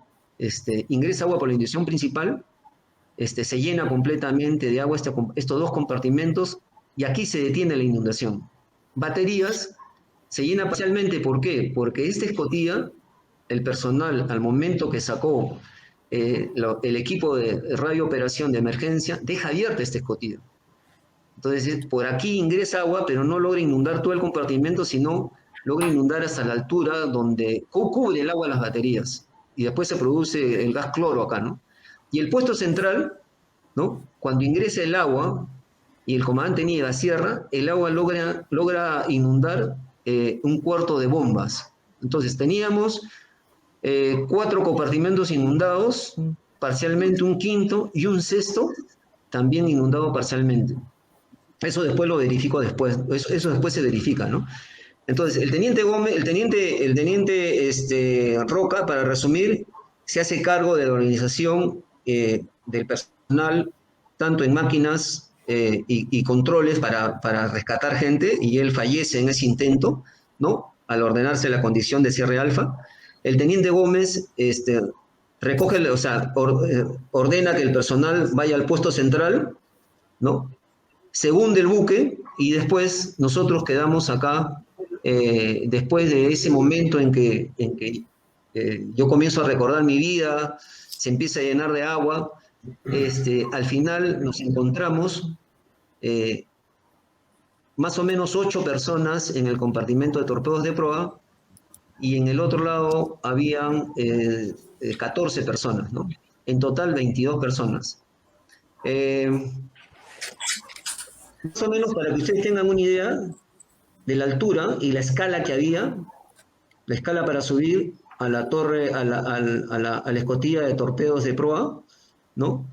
ingresa agua por la inducción principal, se llena completamente de agua estos dos compartimentos y aquí se detiene la inundación. Baterías se llena parcialmente, ¿por qué? Porque esta escotilla, el personal al momento que sacó el equipo de radiooperación de emergencia, deja abierta esta escotilla. Entonces, por aquí ingresa agua, pero no logra inundar todo el compartimento, sino logra inundar hasta la altura donde cubre el agua las baterías. Y después se produce el gas cloro acá, ¿no? Y el puesto central, ¿no? Cuando ingresa el agua y el comandante niega cierra, el agua logra inundar un cuarto de bombas. Entonces, teníamos 4 compartimentos inundados, parcialmente un quinto, y un sexto también inundado parcialmente. Eso después lo verifico después, eso después se verifica, ¿no? Entonces, el teniente Gómez, el teniente Roca, para resumir, se hace cargo de la organización del personal, tanto en máquinas y controles para rescatar gente, y él fallece en ese intento, ¿no? Al ordenarse la condición de cierre alfa. El teniente Gómez recoge, o sea, ordena que el personal vaya al puesto central, ¿no? Se hunde el buque y después nosotros quedamos acá, después de ese momento en que yo comienzo a recordar mi vida, se empieza a llenar de agua, al final nos encontramos más o menos 8 personas en el compartimento de torpedos de proa y en el otro lado habían 14 personas, ¿no? En total 22 personas. Más o menos para que ustedes tengan una idea de la altura y la escala que había, la escala para subir a la torre, a la escotilla de torpedos de proa, ¿no?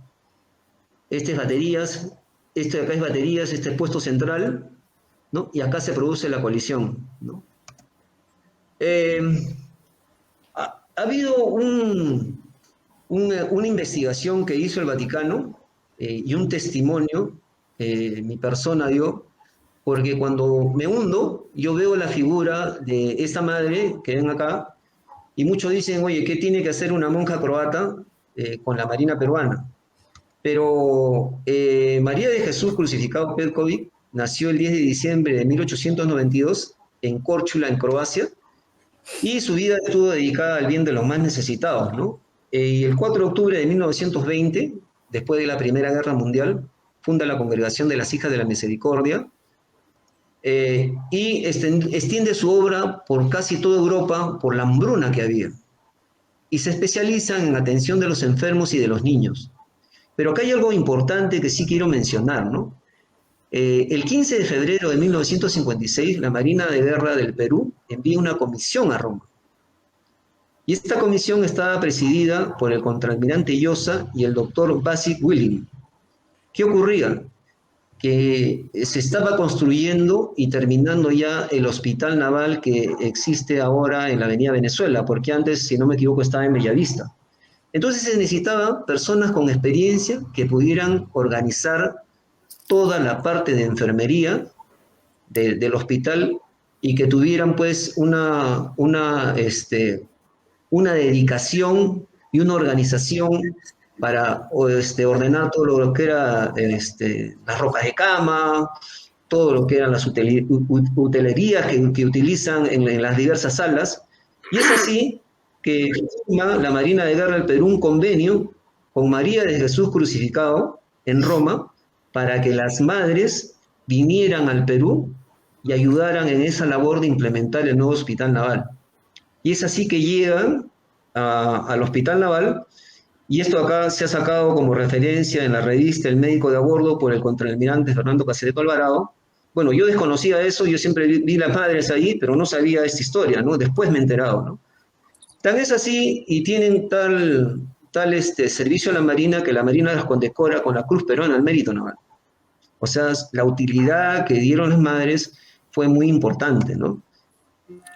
Este es baterías, este de acá es baterías, este es puesto central, ¿no? Y acá se produce la colisión, ¿no? Ha habido una investigación que hizo el Vaticano y un testimonio mi persona dio, porque cuando me hundo, yo veo la figura de esta madre que ven acá, y muchos dicen, oye, ¿qué tiene que hacer una monja croata con la Marina peruana? Pero María de Jesús Crucificado Petković nació el 10 de diciembre de 1892 en Korčula, en Croacia, y su vida estuvo dedicada al bien de los más necesitados, ¿no? Y el 4 de octubre de 1920, después de la Primera Guerra Mundial, funda la Congregación de las Hijas de la Misericordia y extiende su obra por casi toda Europa por la hambruna que había. Y se especializa en atención de los enfermos y de los niños. Pero acá hay algo importante que sí quiero mencionar, ¿no? El 15 de febrero de 1956, la Marina de Guerra del Perú envía una comisión a Roma. Y esta comisión estaba presidida por el contraalmirante Llosa y el doctor Basil Willing. ¿Qué ocurría? Que se estaba construyendo y terminando ya el hospital naval que existe ahora en la Avenida Venezuela, porque antes, si no me equivoco, estaba en Bellavista. Entonces se necesitaban personas con experiencia que pudieran organizar toda la parte de enfermería del hospital y que tuvieran pues una dedicación y una organización para ordenar todo lo que era las ropas de cama, todo lo que eran las utilerías que utilizan en las diversas salas. Y es así que firma la Marina de Guerra del Perú un convenio con María de Jesús Crucificado en Roma para que las madres vinieran al Perú y ayudaran en esa labor de implementar el nuevo hospital naval. Y es así que llegan al hospital naval. Y esto acá se ha sacado como referencia en la revista El Médico de a Bordo por el contraalmirante Fernando Casereto Alvarado. Bueno, yo desconocía eso, yo siempre vi las madres ahí, pero no sabía esta historia, ¿no? Después me he enterado, ¿no? Tan es así y tienen tal servicio a la Marina que la Marina las condecora con la Cruz Peruana al Mérito Naval. O sea, la utilidad que dieron las madres fue muy importante, ¿no?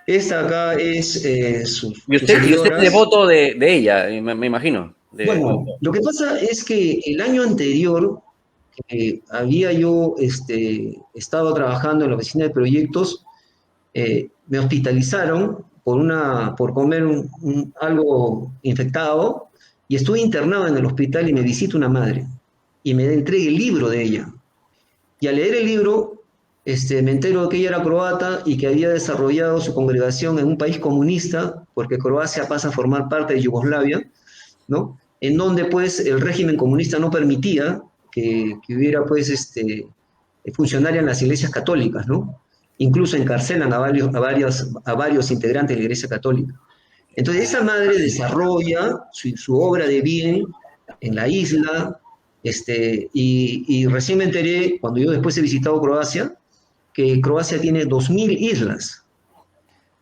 Esta acá es Y sus usted es seguidoras. devoto de ella, me imagino. Bueno, lo que pasa es que el año anterior había yo estado trabajando en la oficina de proyectos, me hospitalizaron por comer algo infectado y estuve internado en el hospital y me visita una madre y me entrega el libro de ella. Y al leer el libro, me entero de que ella era croata y que había desarrollado su congregación en un país comunista, porque Croacia pasa a formar parte de Yugoslavia, ¿no? En donde pues el régimen comunista no permitía que hubiera pues funcionarios en las iglesias católicas, ¿no? Incluso encarcelan a varios integrantes de la iglesia católica. Entonces esa madre desarrolla su obra de bien en la isla, y recién me enteré, cuando yo después he visitado Croacia, que Croacia tiene 2000 islas,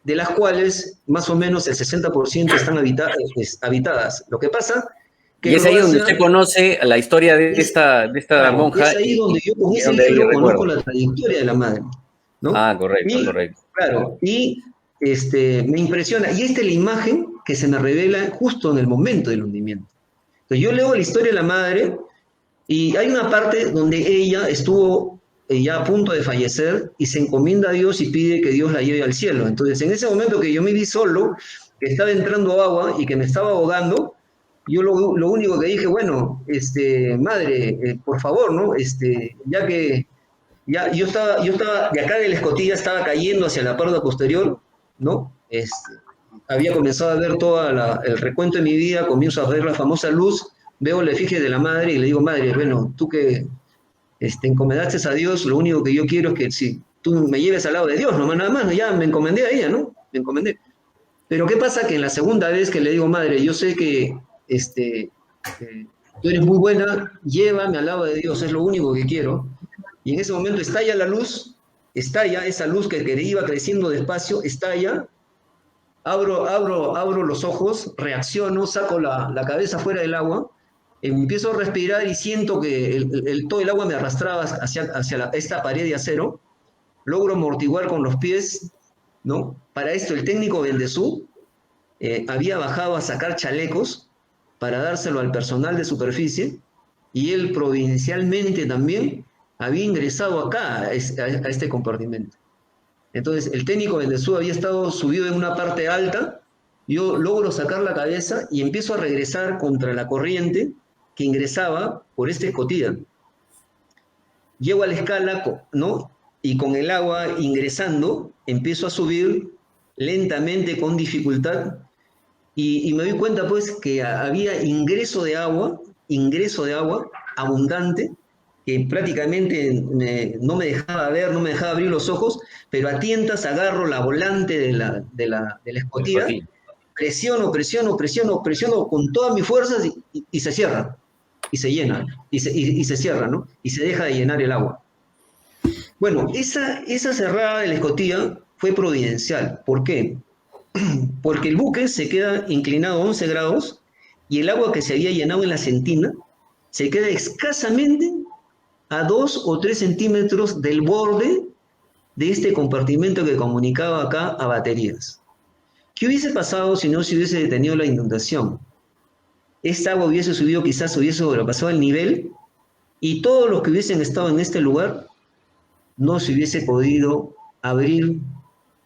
de las cuales más o menos el 60% están habitadas. Lo que pasa que Y es ahí donde Croacia usted conoce la historia de esta claro, monja es ahí donde yo con y ese donde ella libro conozco recuerda. la trayectoria de la madre, ¿no? Ah, correcto, Y, correcto. claro, y me impresiona. Y esta es la imagen que se me revela justo en el momento del hundimiento. Entonces yo leo la historia de la madre y hay una parte donde ella estuvo ya a punto de fallecer y se encomienda a Dios y pide que Dios la lleve al cielo. Entonces en ese momento que yo me vi solo, que estaba entrando agua y que me estaba ahogando, yo lo único que dije, bueno, madre, por favor, ¿no? Ya que ya yo estaba de acá de la escotilla, estaba cayendo hacia la parte posterior, ¿no? Había comenzado a ver todo el recuento de mi vida, comienzo a ver la famosa luz, veo la efigie de la madre y le digo, madre, bueno, tú que encomendaste a Dios, lo único que yo quiero es que si tú me lleves al lado de Dios, nomás nada más, ya me encomendé a ella, ¿no? Me encomendé. Pero ¿qué pasa? Que en la segunda vez que le digo, madre, yo sé que tú eres muy buena, llévame al lado de Dios, es lo único que quiero. Y en ese momento estalla la luz, estalla esa luz que iba creciendo despacio, estalla, abro los ojos, reacciono, saco la cabeza fuera del agua, empiezo a respirar y siento que todo el agua me arrastraba hacia esta pared de acero, logro amortiguar con los pies, ¿no? Para esto el técnico Bendezú había bajado a sacar chalecos para dárselo al personal de superficie y él providencialmente también había ingresado acá a este compartimento. Entonces el técnico Bendezú había estado subido en una parte alta, yo logro sacar la cabeza y empiezo a regresar contra la corriente que ingresaba por esta escotilla. Llego a la escala, ¿no? Y con el agua ingresando, empiezo a subir lentamente, con dificultad, y me doy cuenta pues que había ingreso de agua abundante, que prácticamente no me dejaba ver, no me dejaba abrir los ojos, pero a tientas agarro la volante de la escotilla, presiono con todas mis fuerzas y se cierra, y se llena, y se cierra, ¿no? Y se deja de llenar el agua. Bueno, esa cerrada de la escotilla fue providencial. ¿Por qué? Porque el buque se queda inclinado 11 grados y el agua que se había llenado en la sentina se queda escasamente a 2 o 3 centímetros del borde de este compartimento que comunicaba acá a baterías. ¿Qué hubiese pasado si no se hubiese detenido la inundación? Esta agua hubiese subido, quizás hubiese sobrepasado el nivel y todos los que hubiesen estado en este lugar no se hubiese podido abrir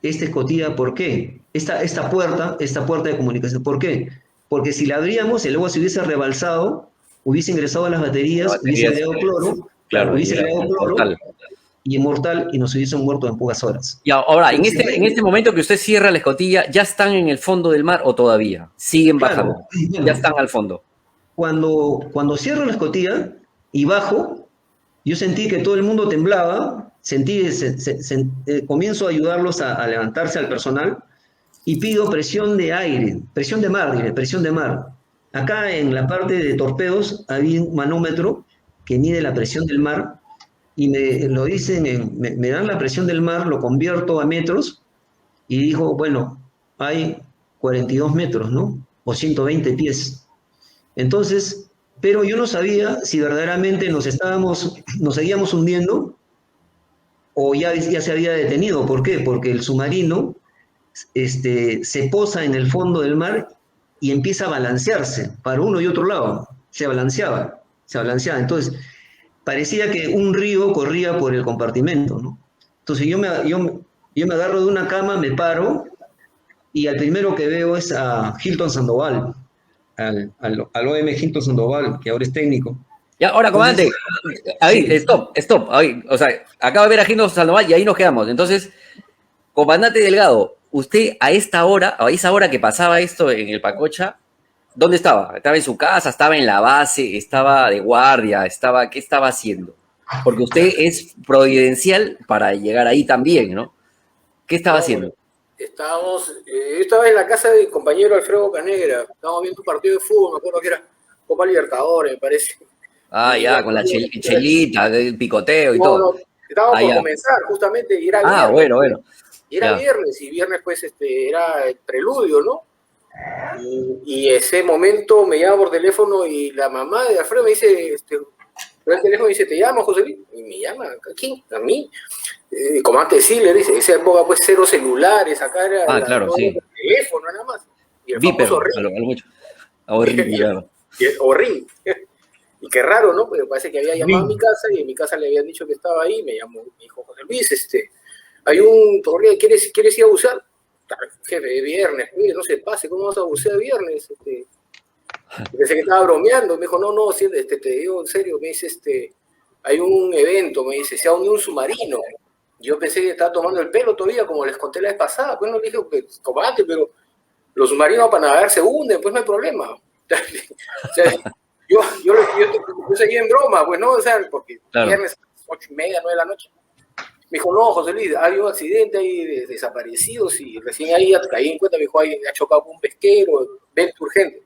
esta escotilla. ¿Por qué? Esta puerta de comunicación. ¿Por qué? Porque si la abríamos, el agua se hubiese rebalsado, hubiese ingresado a las baterías, hubiese creado cloro, claro, hubiese creado cloro mortal. Y mortal, y nos hubiesen muerto en pocas horas. Y ahora, en este momento que usted cierra la escotilla, ¿ya están en el fondo del mar o todavía? ¿Siguen bajando? Bueno, Ya están al fondo. Cuando cierro la escotilla y bajo, yo sentí que todo el mundo temblaba, comienzo a ayudarlos a levantarse al personal y pido presión de aire, presión de mar. Acá en la parte de torpedos había un manómetro que mide la presión del mar y me dan la presión del mar, lo convierto a metros y dijo, bueno, hay 42 metros, ¿no? O 120 pies. Entonces, pero yo no sabía si verdaderamente nos seguíamos hundiendo o ya se había detenido. ¿Por qué? Porque el submarino se posa en el fondo del mar y empieza a balancearse para uno y otro lado. Se balanceaba, se balanceaba. Entonces, parecía que un río corría por el compartimento, ¿no? Entonces yo me agarro de una cama, me paro y al primero que veo es a Hilton Sandoval, al OM Hilton Sandoval, que ahora es técnico. Ya, ahora, Entonces, comandante, ahí, sí, stop, ahí, o sea, acaba de ver a Gino Sandoval y ahí nos quedamos. Entonces, comandante Delgado, usted a esa hora que pasaba esto en el Pacocha, ¿dónde estaba? ¿Estaba en su casa? ¿Estaba en la base? ¿Estaba de guardia? ¿Qué estaba haciendo? Porque usted es providencial para llegar ahí también, ¿no? ¿Qué estaba No, bueno, haciendo? yo estaba en la casa de mi compañero Alfredo Canegra, estábamos viendo un partido de fútbol, me acuerdo que era Copa Libertadores, me parece. Ah, Y ya, con la chelita, el picoteo y no, todo. no, estaba Ah, por ya. comenzar justamente, Ah, bueno, bueno. y era Ya. viernes, y viernes pues era el preludio, ¿no? Y ese momento me llama por teléfono y la mamá de Alfredo me dice, ve el teléfono y dice, ¿te llama José Luis? Y me llama, ¿a quién? ¿A mí? Como antes sí, le dice, esa época pues cero celulares, acá era Ah, claro, todo era sí. por teléfono nada más. Y el Viper, famoso a ring, lo mucho. Horrible, claro. o ring. Y qué raro, ¿no? Porque parece que había llamado a mi Ring. casa y en mi casa le habían dicho que estaba ahí, me llamó, me dijo José Luis, hay un problema, ¿quieres ir a bucear? Jefe, es viernes, mire, no se pase, ¿cómo vas a bucear viernes? Pensé que estaba bromeando, me dijo, no, sí, te digo en serio, me dice, hay un evento, me dice, se ha unido un submarino. Yo pensé que estaba tomando el pelo todavía, como les conté la vez pasada, pues no le dije, pues, combate, pero los submarinos para navegar se hunden, pues no hay problema. O sea, yo seguía en broma, pues no, o sea, porque Claro. viernes 8:30, 9 de la noche. Me dijo, no, José Luis, hay un accidente ahí de desaparecidos y recién ahí caí en cuenta, me dijo, ahí ha chocado con un pesquero, vente urgente.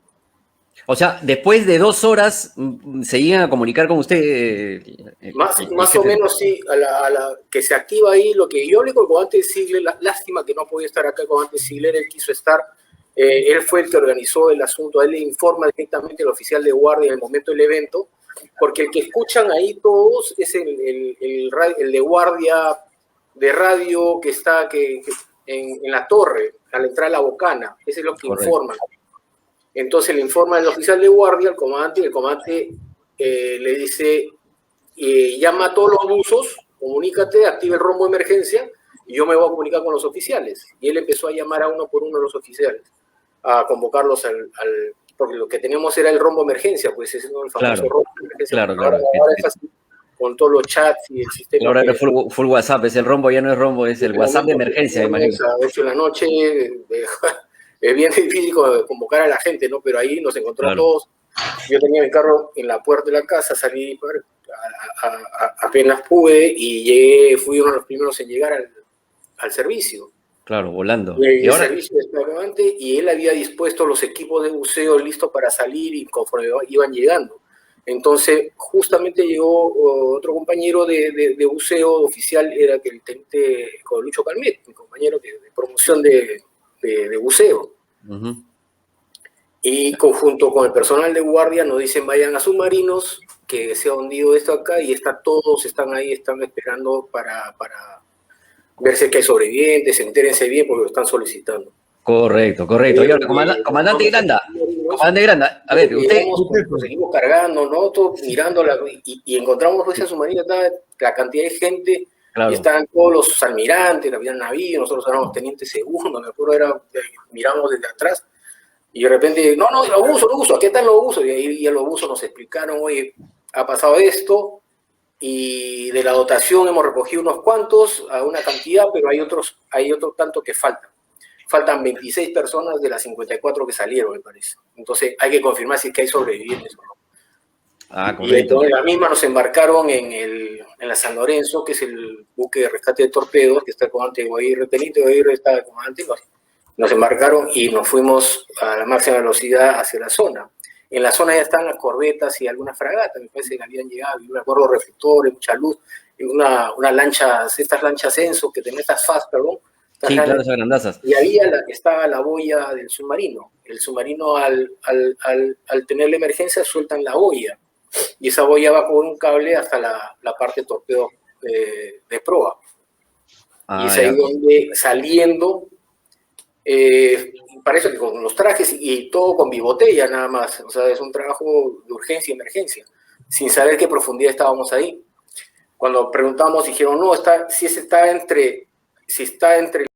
O sea, después de 2 horas se iban a comunicar con usted, el Más o jefe. menos sí, a la que se activa ahí lo que yo hablé con el comandante Ziegler, lástima que no podía estar acá el comandante Ziegler, él quiso estar, él fue el que organizó el asunto, a él le informa directamente al oficial de guardia en el momento del evento, porque el que escuchan ahí todos es el de guardia de radio que está en la torre, al entrar a la bocana, ese es lo que Correcto. informan. Entonces le informa al oficial de guardia, al comandante, y el comandante le dice, llama a todos los buzos, comunícate, activa el rombo de emergencia y yo me voy a comunicar con los oficiales. Y él empezó a llamar a uno por uno a los oficiales, a convocarlos porque lo que teníamos era el rombo de emergencia, pues ese es el famoso Claro, rombo de emergencia. claro, Ahora, claro. ahora es así, con todos los chats y el sistema Ahora que... es full WhatsApp, es el rombo, ya no es rombo, es el WhatsApp de emergencia, me imagino. A 8 de la noche, es bien difícil convocar a la gente, ¿no? Pero ahí nos encontró a Claro. todos. Yo tenía mi carro en la puerta de la casa, salí apenas pude y llegué, fui uno de los primeros en llegar al servicio. Claro, volando. Y Y el ahora, servicio estaba antes y él había dispuesto los equipos de buceo listos para salir y conforme iban llegando. Entonces, justamente llegó otro compañero de buceo oficial, era el teniente Lucho Calmet, mi compañero de promoción de buceo. uh-huh. Y conjunto con el personal de guardia nos dicen vayan a submarinos, que se ha hundido esto acá y todos están ahí, están esperando para ver si es que hay sobrevivientes, entérense bien porque lo están solicitando. Correcto. Y ahora, comandante Granda, a ver, usted, Nos seguimos cargando, ¿no? Todos mirando y encontramos esa submarina, la cantidad de gente, claro, y estaban todos los almirantes, había navíos, nosotros éramos tenientes segundos, me acuerdo, miramos desde atrás. Y de repente, no, los buzos, aquí están los buzos. Y ahí ya los buzos nos explicaron, oye, ha pasado esto, y de la dotación hemos recogido unos cuantos, a una cantidad, pero hay otro tanto que faltan. Faltan 26 personas de las 54 que salieron, me parece. Entonces hay que confirmar si es que hay sobrevivientes o no. correcto. Y en la misma nos embarcaron en la San Lorenzo, que es el buque de rescate de torpedos, que está el comandante Guairre, teniente Guairre está el comandante, nos embarcaron y nos fuimos a la máxima velocidad hacia la zona. En la zona ya están las corbetas y algunas fragatas, me parece que habían llegado, y me acuerdo reflectores, mucha luz, y una lancha, estas lanchas Enso, que tienen estas FAS, perdón. Sí, claro, esas grandazas. Y ahí estaba la boya del submarino. El submarino, al tener la emergencia, sueltan la boya. Y esa boya va con un cable hasta la parte torpedo de proa. Y es ya. ahí donde saliendo, parece que con los trajes y todo con mi botella nada más. O sea, es un trabajo de urgencia y emergencia, sin saber qué profundidad estábamos ahí. Cuando preguntamos, dijeron, no, si está entre